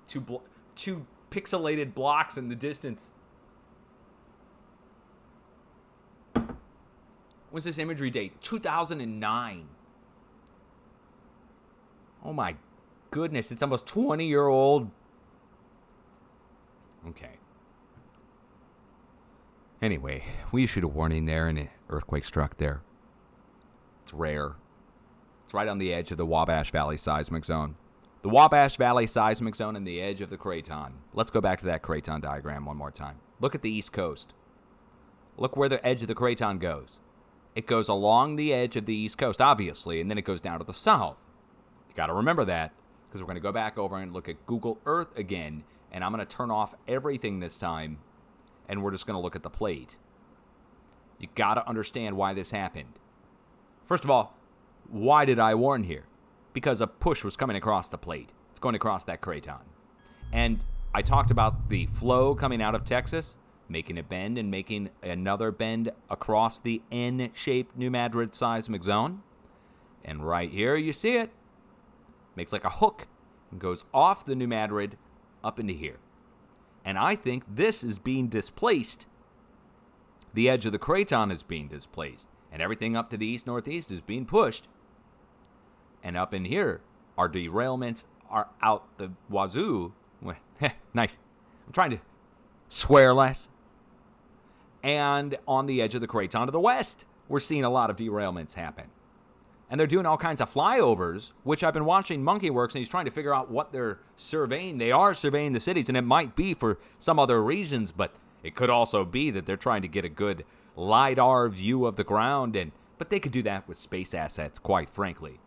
Two pixelated blocks in the distance. What's this imagery date? 2009. Oh my goodness, it's almost 20-year-old. Okay. Anyway, we issued a warning there and an earthquake struck there. It's rare. It's right on the edge of the Wabash Valley seismic zone. The Wabash Valley seismic zone and the edge of the craton. Let's go back to that craton diagram one more time. Look at the east coast. Look where the edge of the craton goes. It goes along the edge of the east coast, obviously, and then it goes down to the south. You got to remember that, because we're going to go back over and look at Google Earth again, and I'm going to turn off everything this time, and we're just going to look at the plate. You got to understand why this happened. First of all, why did I warn here? Because a push was coming across the plate. It's going across that craton. And I talked about the flow coming out of Texas, making a bend and making another bend across the N-shaped New Madrid seismic zone. And right here, you see it. Makes like a hook and goes off the New Madrid up into here. And I think this is being displaced. The edge of the craton is being displaced. And everything up to the east-northeast is being pushed. And up in here, our derailments are out the wazoo. Nice. I'm trying to swear less. And on the edge of the craton to the west, we're seeing a lot of derailments happen. And they're doing all kinds of flyovers, which I've been watching MonkeyWorks, and he's trying to figure out what they're surveying. They are surveying the cities, and it might be for some other reasons, but it could also be that they're trying to get a good LiDAR view of the ground. But they could do that with space assets, quite frankly.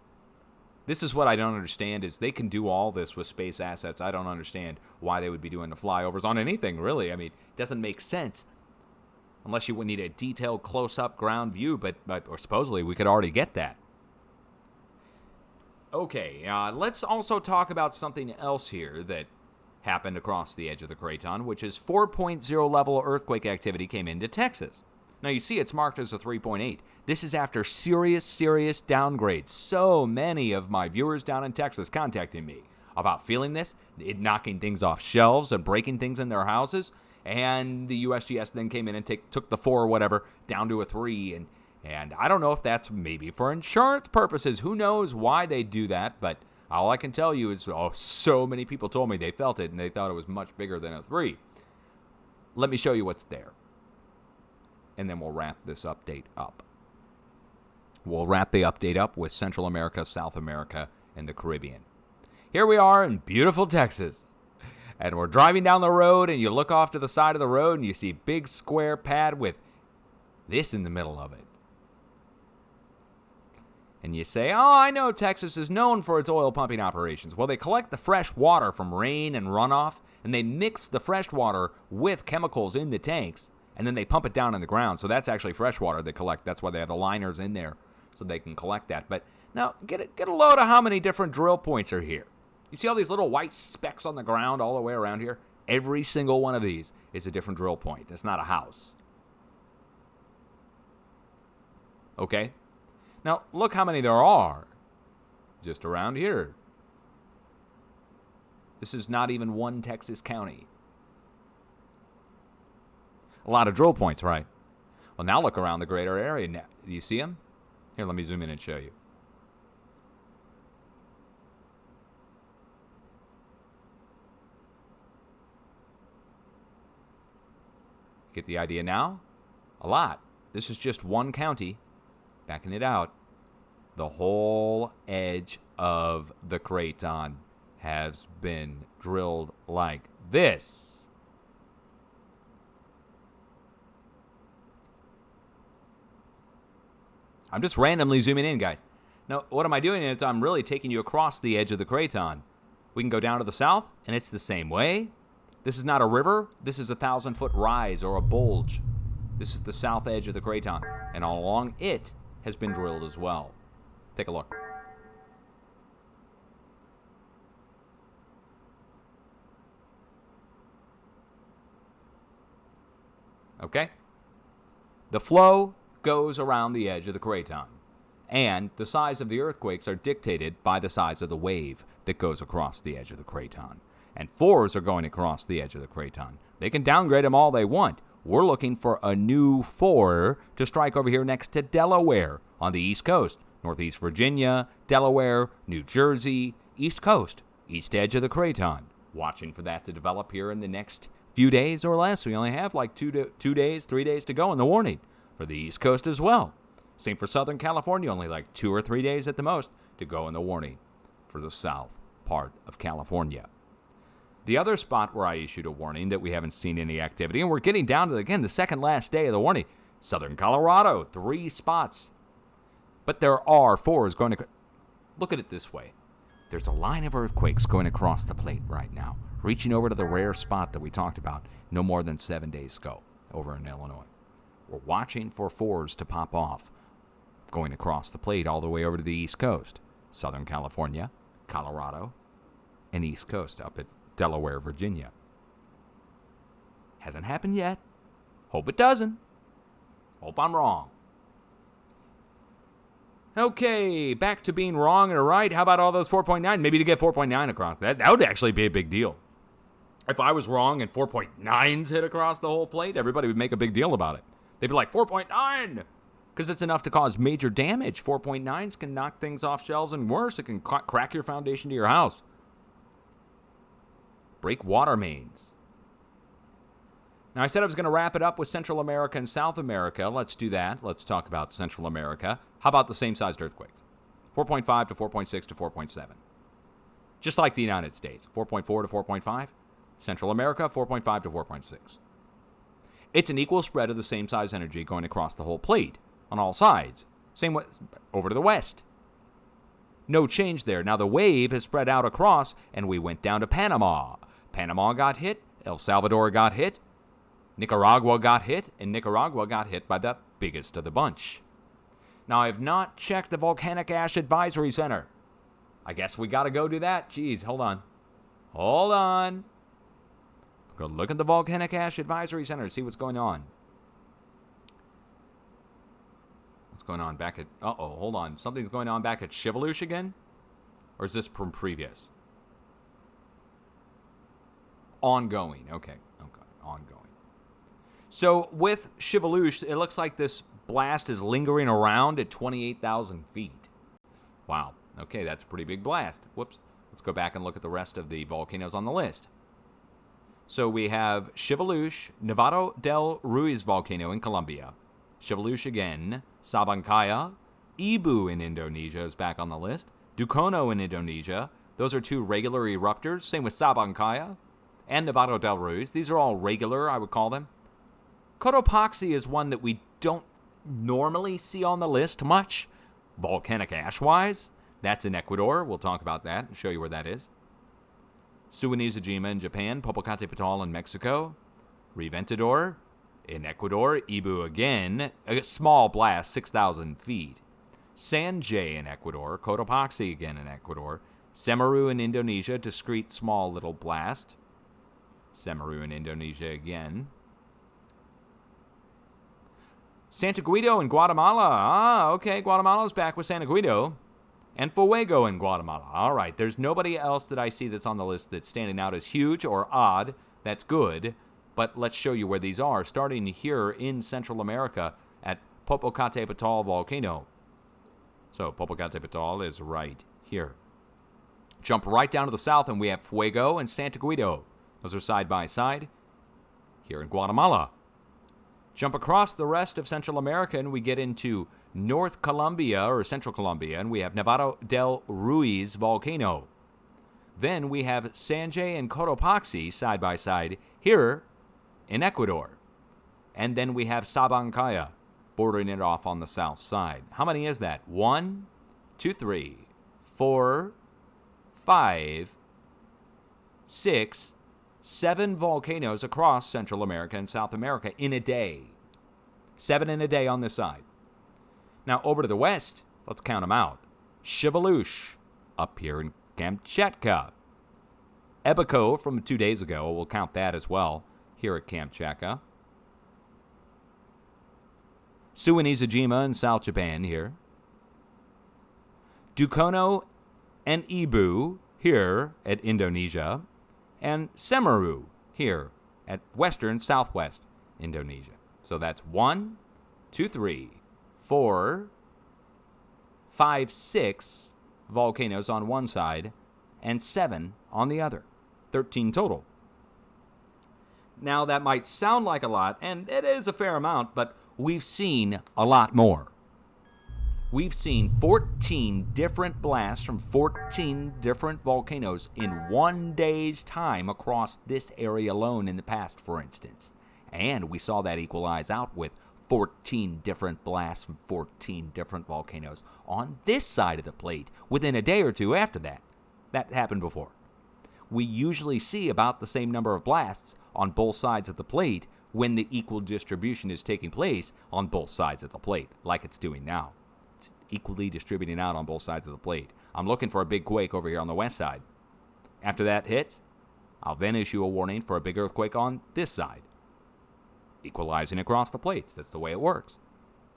This is what I don't understand, is they can do all this with space assets. I don't understand why they would be doing the flyovers on anything, really. I mean, it doesn't make sense unless you would need a detailed close-up ground view, or supposedly we could already get that. Okay, let's also talk about something else here that happened across the edge of the craton, which is 4.0 level earthquake activity came into Texas. Now, you see it's marked as a 3.8. This is after serious downgrades. So many of my viewers down in Texas contacting me about feeling this, it knocking things off shelves and breaking things in their houses. And the USGS then came in and took the 4 or whatever down to a 3. And I don't know if that's maybe for insurance purposes. Who knows why they do that? But all I can tell you is, so many people told me they felt it and they thought it was much bigger than a 3. Let me show you what's there. And then we'll wrap this update up. We'll wrap the update up with Central America, South America, and the Caribbean. Here we are in beautiful Texas. And we're driving down the road, and you look off to the side of the road, and you see a big square pad with this in the middle of it. And you say, I know Texas is known for its oil pumping operations. Well, they collect the fresh water from rain and runoff, and they mix the fresh water with chemicals in the tanks. And then they pump it down in the ground. So that's actually fresh water they collect. That's why they have the liners in there so they can collect that. But now, get a load of how many different drill points are here. You see all these little white specks on the ground all the way around here? Every single one of these is a different drill point. That's not a house. Okay? Now, look how many there are just around here. This is not even one Texas county. A lot of drill points, right? Well, now look around the greater area. Now, do you see them? Here, let me zoom in and show you. Get the idea now? A lot. This is just one county. Backing it out. The whole edge of the craton has been drilled like this. I'm just randomly zooming in, guys. Now, what am I doing is I'm really taking you across the edge of the craton. We can go down to the south, and it's the same way. This is not a river. This is a 1,000-foot rise or a bulge. This is the south edge of the craton, and all along it has been drilled as well. Take a look. Okay? The flow goes around the edge of the craton, and the size of the earthquakes are dictated by the size of the wave that goes across the edge of the craton. And 4s are going across the edge of the craton. They can downgrade them all they want. We're looking for a new 4 to strike over here next to Delaware on the East Coast. Northeast Virginia, Delaware, New Jersey, East Coast, east edge of the craton. Watching for that to develop here in the next few days or less. We only have like 3 days to go in the warning for the East Coast as well. Same for Southern California, only like 2 or 3 days at the most to go in the warning for the south part of California. The other spot where I issued a warning that we haven't seen any activity, and we're getting down to, again, the second last day of the warning, southern Colorado, 3 spots. But there are 4s going to... Look at it this way. There's a line of earthquakes going across the plate right now, reaching over to the rare spot that we talked about no more than 7 days ago over in Illinois. We're watching for 4s to pop off, going across the plate all the way over to the East Coast, Southern California, Colorado, and East Coast up at Delaware, Virginia. Hasn't happened yet. Hope it doesn't. Hope I'm wrong. Okay, back to being wrong or right. How about all those 4.9? Maybe to get 4.9 across. That would actually be a big deal. If I was wrong and 4.9s hit across the whole plate, everybody would make a big deal about it. They'd be like, 4.9! Because it's enough to cause major damage. 4.9s can knock things off shelves and worse. It can crack your foundation to your house. Break water mains. Now, I said I was going to wrap it up with Central America and South America. Let's do that. Let's talk about Central America. How about the same-sized earthquakes? 4.5 to 4.6 to 4.7. Just like the United States. 4.4 to 4.5. Central America, 4.5 to 4.6. It's an equal spread of the same size energy going across the whole plate on all sides. Same way over to the west. No change there. Now, the wave has spread out across, and we went down to Panama. Panama got hit. El Salvador got hit. Nicaragua got hit, and Nicaragua got hit by the biggest of the bunch. Now, I have not checked the Volcanic Ash Advisory Center. I guess we got to go do that. Jeez, hold on. Hold on. Go look at the Volcanic Ash Advisory Center, see what's going on. What's going on back at... Uh-oh, hold on. Something's going on back at Chevellouche again? Or is this from previous? Ongoing. Okay, ongoing. So with Chevellouche, it looks like this blast is lingering around at 28,000 feet. Wow. Okay, that's a pretty big blast. Whoops. Let's go back and look at the rest of the volcanoes on the list. So we have Chevellouche, Nevado del Ruiz volcano in Colombia. Chevellouche again. Sabancaya. Ibu in Indonesia is back on the list. Dukono in Indonesia. Those are 2 regular eruptors. Same with Sabancaya and Nevado del Ruiz. These are all regular, I would call them. Cotopaxi is one that we don't normally see on the list much, volcanic ash-wise. That's in Ecuador. We'll talk about that and show you where that is. Suwanezi-jima in Japan, Popocatépetl in Mexico, Reventador in Ecuador, Ibu again, a small blast, 6,000 feet. Sanjay in Ecuador, Cotopaxi again in Ecuador, Semeru in Indonesia, discrete small little blast. Semeru in Indonesia again. Santa Guido in Guatemala. Okay, Guatemala's back with Santa Guido. And Fuego in Guatemala. All right, there's nobody else that I see that's on the list that's standing out as huge or odd. That's good. But let's show you where these are, starting here in Central America at Popocatépetl volcano. So Popocatépetl is right here. Jump right down to the south, and we have Fuego and Santa Guido. Those are side by side here in Guatemala. Jump across the rest of Central America, and we get into North Colombia, or Central Colombia, and we have Nevado del Ruiz volcano. Then we have Sanjay and Cotopaxi side by side here in Ecuador. And then we have Sabancaya bordering it off on the south side. How many is that? 1, 2, 3, 4, 5, 6, 7 volcanoes across Central America and South America in a day. 7 in a day on this side. Now, over to the west, let's count them out. Chevellouche, up here in Kamchatka. Ebico from 2 days ago, we'll count that as well, here at Kamchatka. Suwanezi-jima in South Japan here. Dukono and Ibu here at Indonesia. And Semeru here at western southwest Indonesia. So that's 1, 2, 3, 4, 5, 6 volcanoes on one side and 7 on the other. 13 total. Now, that might sound like a lot, and it is a fair amount, but we've seen a lot more. we've seen 14 different blasts from 14 different volcanoes in 1 day's time across this area alone in the past, for instance. And we saw that equalize out with 14 different blasts from 14 different volcanoes on this side of the plate within a day or two after that. That happened before. We usually see about the same number of blasts on both sides of the plate when the equal distribution is taking place on both sides of the plate, like it's doing now. It's equally distributing out on both sides of the plate. I'm looking for a big quake over here on the west side. After that hits, I'll then issue a warning for a big earthquake on this side. Equalizing across the plates. That's the way it works.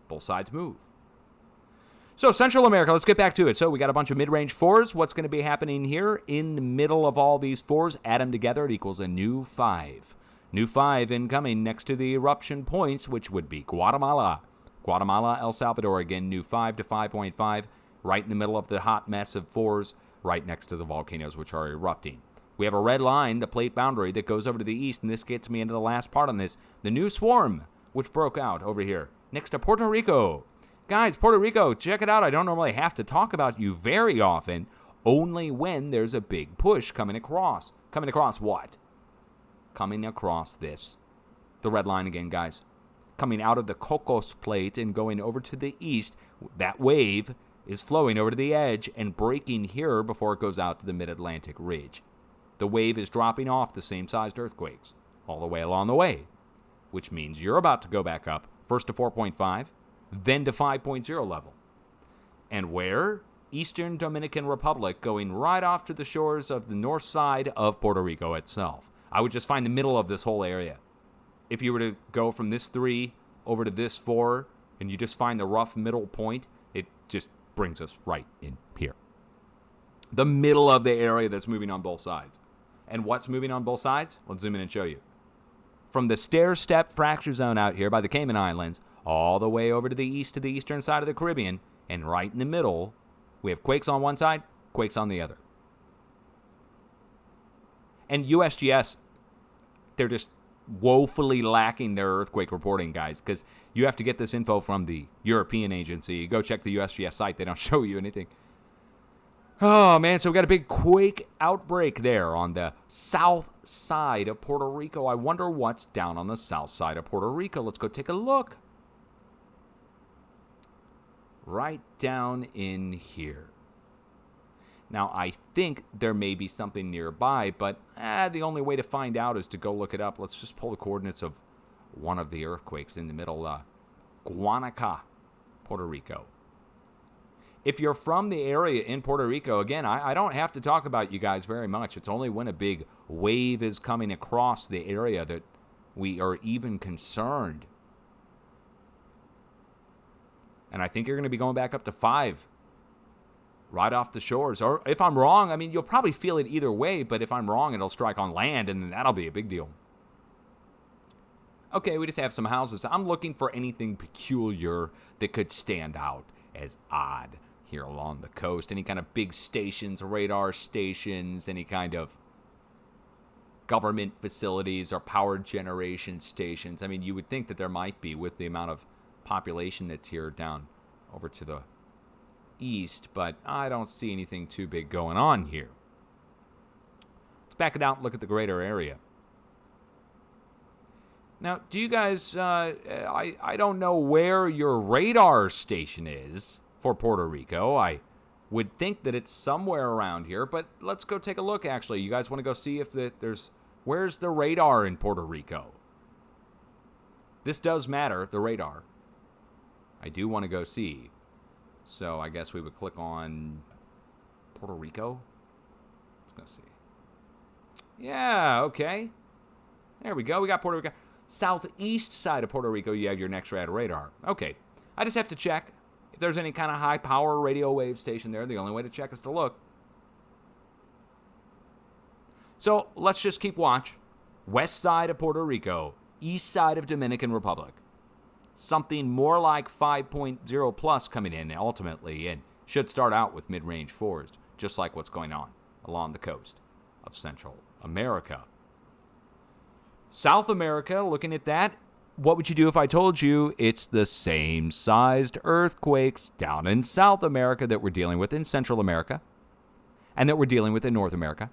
Both sides move. So Central America, let's get back to it. So we got a bunch of mid-range 4s. What's going to be happening here in the middle of all these 4s? Add them together, it equals a new 5. New 5 incoming next to the eruption points, which would be Guatemala. Guatemala, El Salvador, again, new 5 to 5.5, right in the middle of the hot mess of 4s, right next to the volcanoes which are erupting. We have a red line, the plate boundary, that goes over to the east, and this gets me into the last part on this. The new swarm, which broke out over here, next to Puerto Rico. Guys, Puerto Rico, check it out. I don't normally have to talk about you very often, only when there's a big push coming across. Coming across what? Coming across this. The red line again, guys. Coming out of the Cocos Plate and going over to the east. That wave is flowing over to the edge and breaking here before it goes out to the mid-Atlantic ridge. The wave is dropping off the same-sized earthquakes all the way along the way, which means you're about to go back up, first to 4.5, then to 5.0 level. And where? Eastern Dominican Republic, going right off to the shores of the north side of Puerto Rico itself. I would just find the middle of this whole area. If you were to go from this 3 over to this 4, and you just find the rough middle point, it just brings us right in here. The middle of the area that's moving on both sides. And what's moving on both sides? Let's zoom in and show you. From the stair-step fracture zone out here by the Cayman Islands, all the way over to the east to the eastern side of the Caribbean, and right in the middle, we have quakes on one side, quakes on the other. And USGS, they're just woefully lacking their earthquake reporting, guys, because you have to get this info from the European agency. You go check the USGS site, they don't show you anything. Oh, man, so we got a big quake outbreak there on the south side of Puerto Rico. I wonder what's down on the south side of Puerto Rico. Let's go take a look. Right down in here. Now, I think there may be something nearby, but the only way to find out is to go look it up. Let's just pull the coordinates of one of the earthquakes in the middle. Guanaca, Puerto Rico. If you're from the area in Puerto Rico, again, I don't have to talk about you guys very much. It's only when a big wave is coming across the area that we are even concerned. And I think you're going to be going back up to 5 right off the shores. Or if I'm wrong, I mean, you'll probably feel it either way, but if I'm wrong, it'll strike on land, and then that'll be a big deal. Okay, we just have some houses. I'm looking for anything peculiar that could stand out as odd here along the coast. Any kind of big stations, radar stations, any kind of government facilities or power generation stations. I mean, you would think that there might be with the amount of population that's here down over to the east, but I don't see anything too big going on here. Let's back it out and look at the greater area. Now, do you guys, I don't know where your radar station is for Puerto Rico. I would think that it's somewhere around here, but let's go take a look, actually. You guys want to go see if where's the radar in Puerto Rico? This does matter, the radar. I do want to go see. So I guess we would click on Puerto Rico. Let's go see. Yeah, okay. There we go. We got Puerto Rico. Southeast side of Puerto Rico, you have your NEXRAD radar. Okay. I just have to check if there's any kind of high-power radio wave station there. The only way to check is to look. So let's just keep watch. West side of Puerto Rico. East side of Dominican Republic. Something more like 5.0 plus coming in ultimately, and should start out with mid-range 4s, just like what's going on along the coast of Central America. South America, looking at that, what would you do if I told you it's the same sized earthquakes down in South America that we're dealing with in Central America, and that we're dealing with in North America,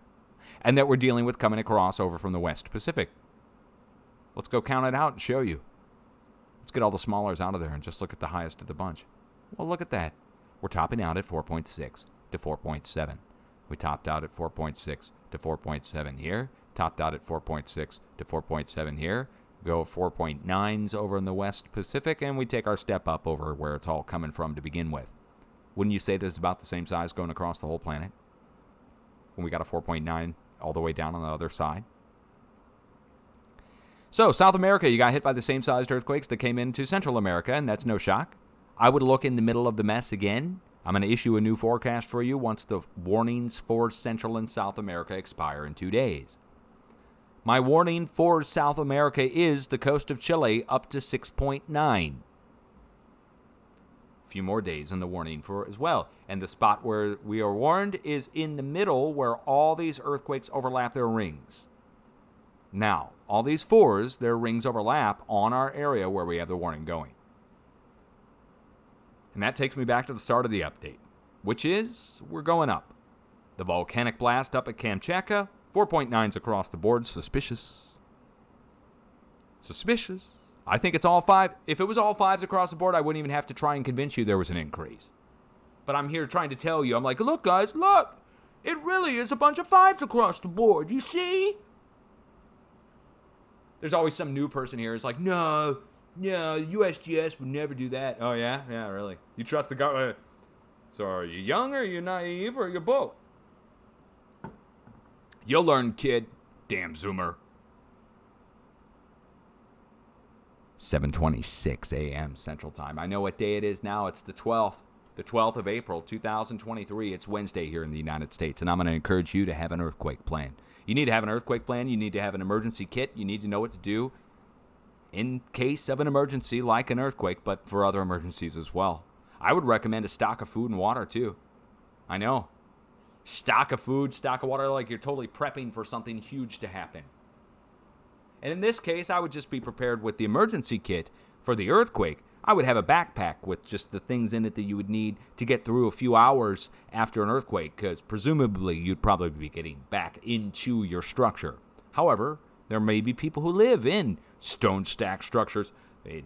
and that we're dealing with coming across over from the West Pacific? Let's go count it out and show you. Let's get all the smallers out of there and just look at the highest of the bunch. Well, look at that. We're topping out at 4.6 to 4.7. We topped out at 4.6 to 4.7 here. Topped out at 4.6 to 4.7 here. Go 4.9s over in the West Pacific, and we take our step up over where it's all coming from to begin with. Wouldn't you say this is about the same size going across the whole planet? When we got a 4.9 all the way down on the other side. So, South America, you got hit by the same sized earthquakes that came into Central America, and that's no shock. I would look in the middle of the mess again. I'm going to issue a new forecast for you once the warnings for Central and South America expire in 2 days. My warning for South America is the coast of Chile up to 6.9. A few more days in the warning for as well. And the spot where we are warned is in the middle where all these earthquakes overlap their rings. Now, all these fours, their rings overlap on our area where we have the warning going. And that takes me back to the start of the update, which is we're going up. The volcanic blast up at Kamchatka, 4.9s across the board. Suspicious. Suspicious. I think it's all 5. If it was all 5s across the board, I wouldn't even have to try and convince you there was an increase. But I'm here trying to tell you, I'm like, look, guys, look. It really is a bunch of 5s across the board. You see? There's always some new person here who's like, no, USGS would never do that. Oh, yeah? Yeah, really? You trust the government? So are you young, or are you naive, or are you both? You'll learn, kid. Damn Zoomer. 7:26 a.m. Central Time. I know what day it is now. It's the 12th. The 12th of April, 2023. It's Wednesday here in the United States, and I'm going to encourage you to have an earthquake plan. You need to have an earthquake plan. You need to have an emergency kit. You need to know what to do in case of an emergency like an earthquake, but for other emergencies as well. I would recommend a stock of food and water, too. I know. Stock of food, stock of water, like you're totally prepping for something huge to happen. And in this case, I would just be prepared with the emergency kit for the earthquake. I would have a backpack with just the things in it that you would need to get through a few hours after an earthquake, because presumably you'd probably be getting back into your structure. However, there may be people who live in stone stack structures, in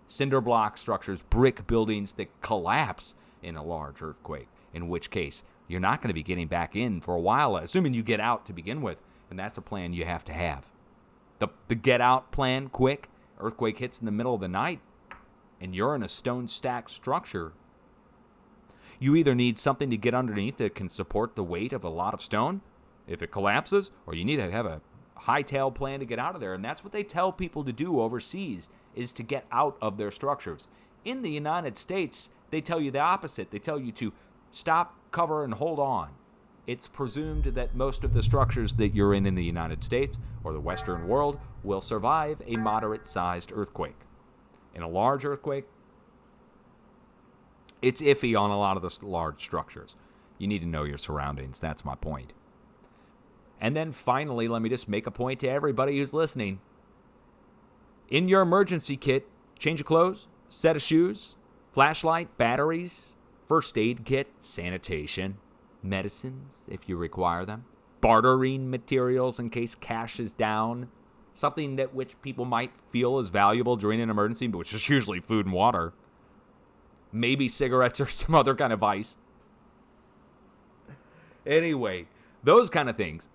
cinder block structures, brick buildings that collapse in a large earthquake, in which case you're not going to be getting back in for a while, assuming you get out to begin with, and that's a plan you have to have. The get out plan, quick, earthquake hits in the middle of the night, and you're in a stone stack structure. You either need something to get underneath that can support the weight of a lot of stone if it collapses, or you need to have a hightail plan to get out of there. And that's what they tell people to do overseas, is to get out of their structures. In the United States, they tell you the opposite. They tell you to stop, cover, and hold on. It's presumed that most of the structures that you're in the United States or the Western world will survive a moderate-sized earthquake. In a large earthquake, it's iffy on a lot of the large structures. You need to know your surroundings. That's my point. And then finally, let me just make a point to everybody who's listening. In your emergency kit, change of clothes, set of shoes, flashlight, batteries, first aid kit, sanitation, medicines if you require them, bartering materials in case cash is down, something that which people might feel is valuable during an emergency, but which is usually food and water. Maybe cigarettes or some other kind of vice. Anyway, those kind of things.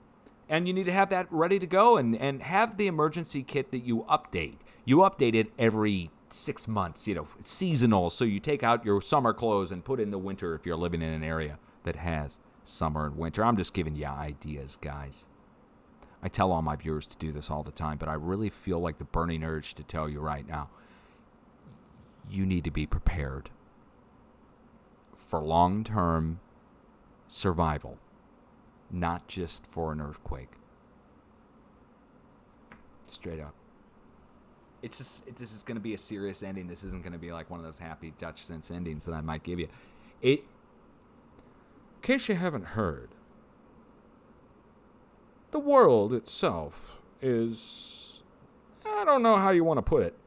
And you need to have that ready to go, and have the emergency kit that you update. You update it every 6 months, it's seasonal. So you take out your summer clothes and put in the winter if you're living in an area that has summer and winter. I'm just giving you ideas, guys. I tell all my viewers to do this all the time, but I really feel like the burning urge to tell you right now, you need to be prepared for long-term survival, not just for an earthquake. Straight up. This is going to be a serious ending. This isn't going to be like one of those happy Dutch sense endings that I might give you. In case you haven't heard, the world itself is, I don't know how you want to put it,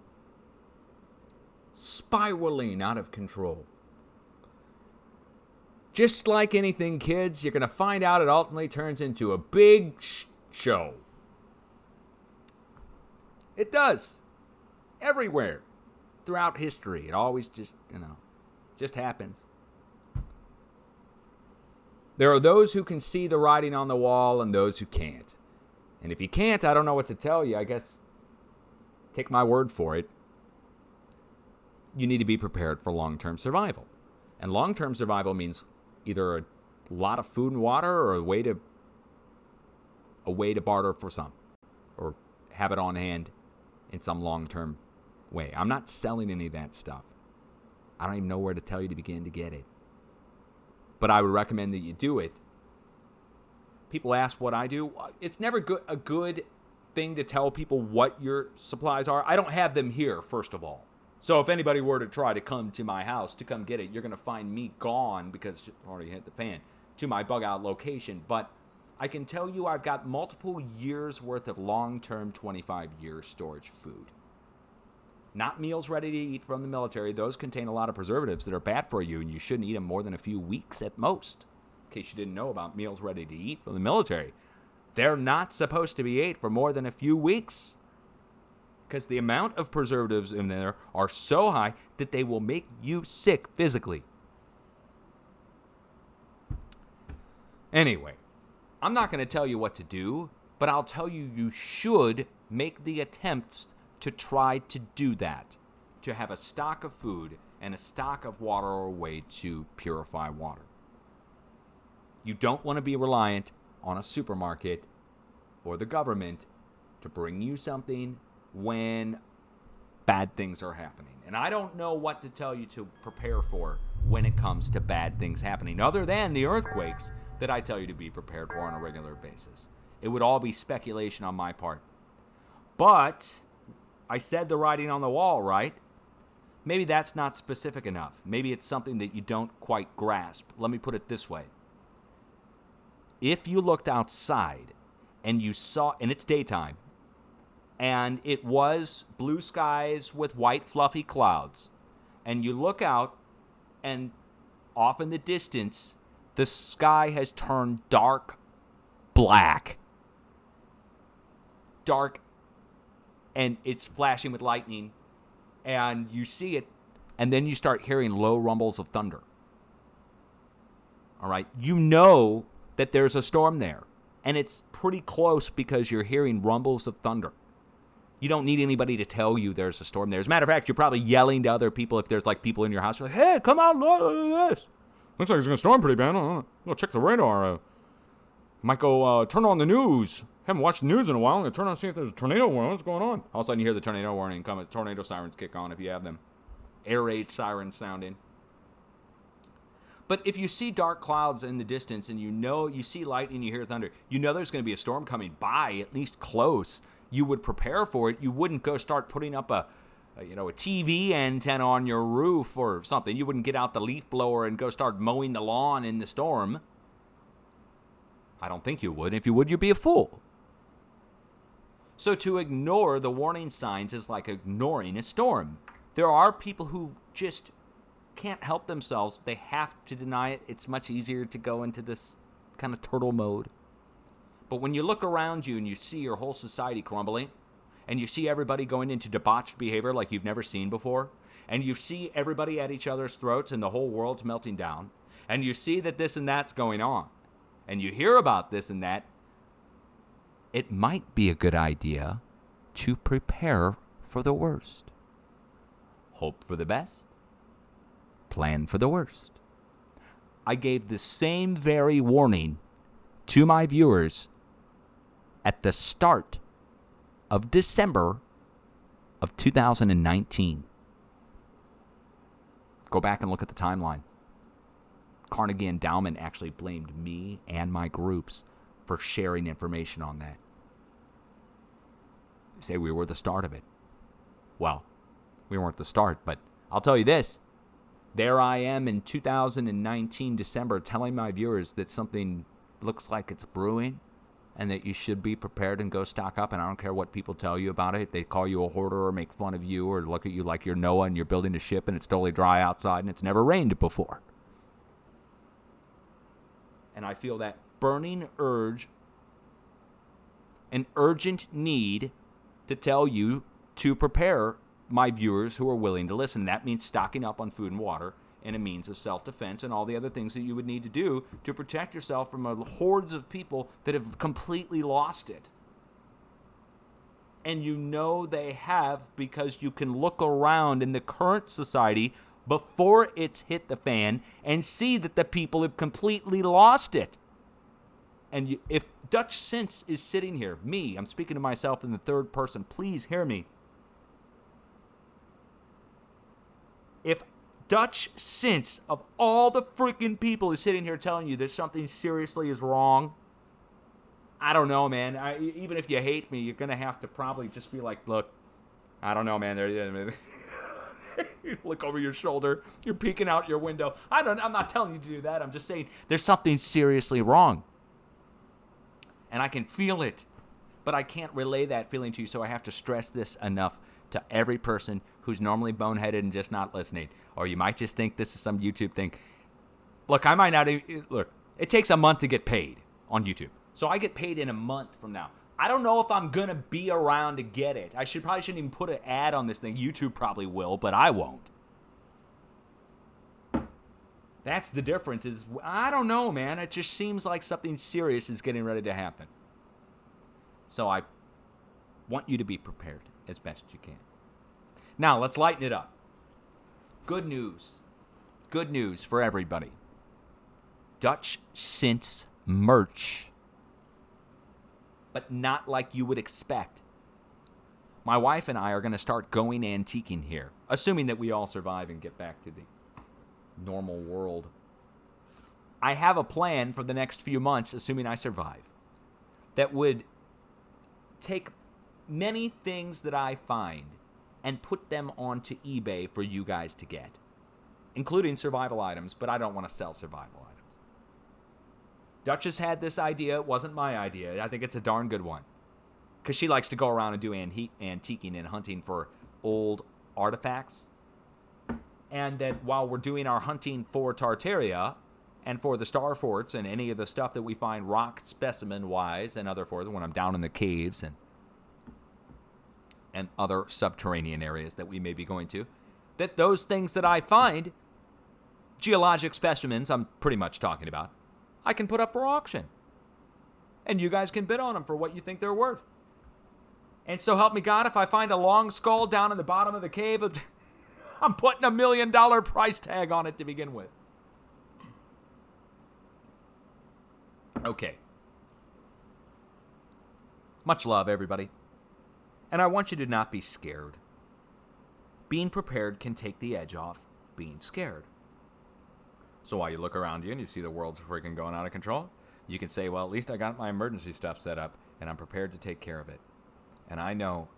spiraling out of control. Just like anything, kids, you're going to find out it ultimately turns into a big show. It does. Everywhere. Throughout history. It always just happens. There are those who can see the writing on the wall and those who can't. And if you can't, I don't know what to tell you. I guess take my word for it. You need to be prepared for long-term survival. And long-term survival means either a lot of food and water or a way to barter for some, or have it on hand in some long-term way. I'm not selling any of that stuff. I don't even know where to tell you to begin to get it. But I would recommend that you do it. People ask what I do. It's never a good thing to tell people what your supplies are. I don't have them here, first of all. So if anybody were to try to come to my house to come get it, you're going to find me gone because it already hit the fan to my bug out location. But I can tell you I've got multiple years worth of long-term 25-year storage food. Not meals ready to eat from the military. Those contain a lot of preservatives that are bad for you, and you shouldn't eat them more than a few weeks at most. In case you didn't know about meals ready to eat from the military. They're not supposed to be ate for more than a few weeks, because the amount of preservatives in there are so high that they will make you sick physically. Anyway, I'm not going to tell you what to do, but I'll tell you you should make the attempts to try to do that, to have a stock of food and a stock of water or a way to purify water. You don't want to be reliant on a supermarket or the government to bring you something when bad things are happening. And I don't know what to tell you to prepare for when it comes to bad things happening, other than the earthquakes that I tell you to be prepared for on a regular basis. It would all be speculation on my part. But I said the writing on the wall, right? Maybe that's not specific enough. Maybe it's something that you don't quite grasp. Let me put it this way. If you looked outside and you saw, and it's daytime, and it was blue skies with white fluffy clouds, and you look out, and off in the distance, the sky has turned dark black. Dark, and it's flashing with lightning, and you see it, and then you start hearing low rumbles of thunder. All right? You know that there's a storm there, and it's pretty close because you're hearing rumbles of thunder. You don't need anybody to tell you there's a storm there. As a matter of fact, you're probably yelling to other people if there's like people in your house. You're like, hey, come out, look at this. Looks like it's going to storm pretty bad. Go check the radar. Might go turn on the news. Haven't watched the news in a while. I'm going to turn on and see if there's a tornado warning. What's going on? All of a sudden you hear the tornado warning come. Tornado sirens kick on if you have them. Air raid sirens sounding. But if you see dark clouds in the distance and you see lightning, you hear thunder, you know there's going to be a storm coming by, at least close. You would prepare for it. You wouldn't go start putting up a TV antenna on your roof or something. You wouldn't get out the leaf blower and go start mowing the lawn in the storm. I don't think you would. If you would, you'd be a fool. So to ignore the warning signs is like ignoring a storm. There are people who just can't help themselves. They have to deny it. It's much easier to go into this kind of turtle mode. But when you look around you and you see your whole society crumbling, and you see everybody going into debauched behavior like you've never seen before, and you see everybody at each other's throats and the whole world's melting down, and you see that this and that's going on, and you hear about this and that, it might be a good idea to prepare for the worst. Hope for the best. Plan for the worst. I gave the same very warning to my viewers at the start of December of 2019. Go back and look at the timeline. Carnegie Endowment actually blamed me and my groups for sharing information on that. They say we were the start of it. Well, we weren't the start, but I'll tell you this. There I am in 2019 December telling my viewers that something looks like it's brewing. and that you should be prepared and go stock up. And I don't care what people tell you about it. They call you a hoarder or make fun of you or look at you like you're Noah and you're building a ship and it's totally dry outside and it's never rained before. And I feel that burning urge, an urgent need to tell you to prepare my viewers who are willing to listen. That means stocking up on food and water and a means of self-defense and all the other things that you would need to do to protect yourself from hordes of people that have completely lost it. And you know they have because you can look around in the current society before it's hit the fan and see that the people have completely lost it. And if Dutch Sense is sitting here, me, I'm speaking to myself in the third person, please hear me. If Dutch Sense of all the freaking people is sitting here telling you that something seriously is wrong, I don't know, man. Even if you hate me, you're going to have to probably just be like, look, I don't know, man. You look over your shoulder. You're peeking out your window. I'm not telling you to do that. I'm just saying there's something seriously wrong. And I can feel it. But I can't relay that feeling to you, so I have to stress this enough to every person who's normally boneheaded and just not listening. Or you might just think this is some YouTube thing. Look, I might not even... Look, it takes a month to get paid on YouTube. So I get paid in a month from now. I don't know if I'm going to be around to get it. I probably shouldn't even put an ad on this thing. YouTube probably will, but I won't. That's the difference. Is I don't know, man. It just seems like something serious is getting ready to happen. So I want you to be prepared as best you can. Now, let's lighten it up. Good news. Good news for everybody. Dutch Sense merch. But not like you would expect. My wife and I are going to start going antiquing here, assuming that we all survive and get back to the normal world. I have a plan for the next few months, assuming I survive, that would take many things that I find and put them onto eBay for you guys to get, including survival items, but I don't want to sell survival items. Duchess had this idea. It wasn't my idea. I think it's a darn good one, because she likes to go around and do antiquing and hunting for old artifacts. And that while we're doing our hunting for Tartaria and for the star forts and any of the stuff that we find rock specimen-wise and other forts, when I'm down in the caves and other subterranean areas that we may be going to, that those things that I find, geologic specimens I'm pretty much talking about, I can put up for auction. And you guys can bid on them for what you think they're worth. And so help me God, if I find a long skull down in the bottom of the cave, I'm putting $1 million price tag on it to begin with. Okay. Much love, everybody. And I want you to not be scared. Being prepared can take the edge off being scared. So while you look around you and you see the world's freaking going out of control, you can say, well, at least I got my emergency stuff set up and I'm prepared to take care of it. And I know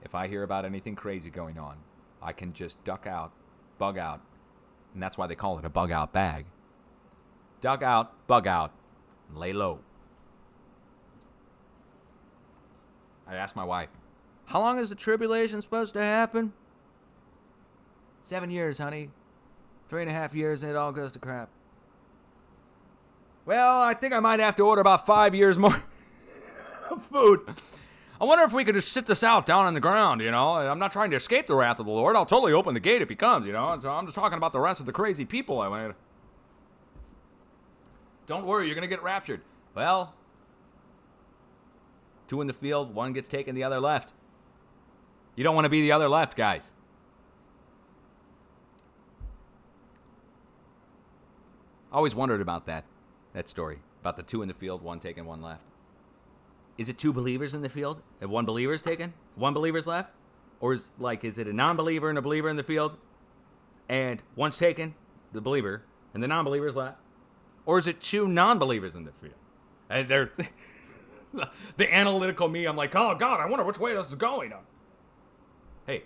if I hear about anything crazy going on, I can just duck out, bug out, and that's why they call it a bug out bag. Duck out, bug out, and lay low. I asked my wife, how long is the tribulation supposed to happen? 7 years, honey. 3.5 years and it all goes to crap. Well, I think I might have to order about 5 years more of food. I wonder if we could just sit this out down on the ground, you know. I'm not trying to escape the wrath of the Lord. I'll totally open the gate if he comes, you know. And so I'm just talking about the rest of the crazy people. Don't worry, you're going to get raptured. Well, 2 in the field, 1 gets taken, the other left. You don't want to be the other left, guys. I always wondered about that story, about the 2 in the field, 1 taken, 1 left. Is it 2 believers in the field and 1 believer is taken? 1 believer's left? Or is it a non-believer and a believer in the field and 1's taken, the believer, and the non-believer's left? Or is it 2 non-believers in the field? And they're the analytical me, I'm like, oh God, I wonder which way this is going. Hey,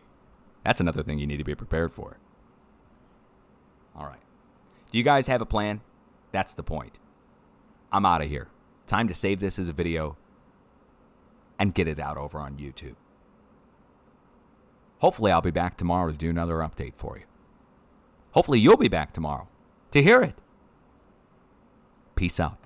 that's another thing you need to be prepared for. All right. Do you guys have a plan? That's the point. I'm out of here. Time to save this as a video. and get it out over on YouTube. Hopefully, I'll be back tomorrow to do another update for you. Hopefully, you'll be back tomorrow to hear it. Peace out.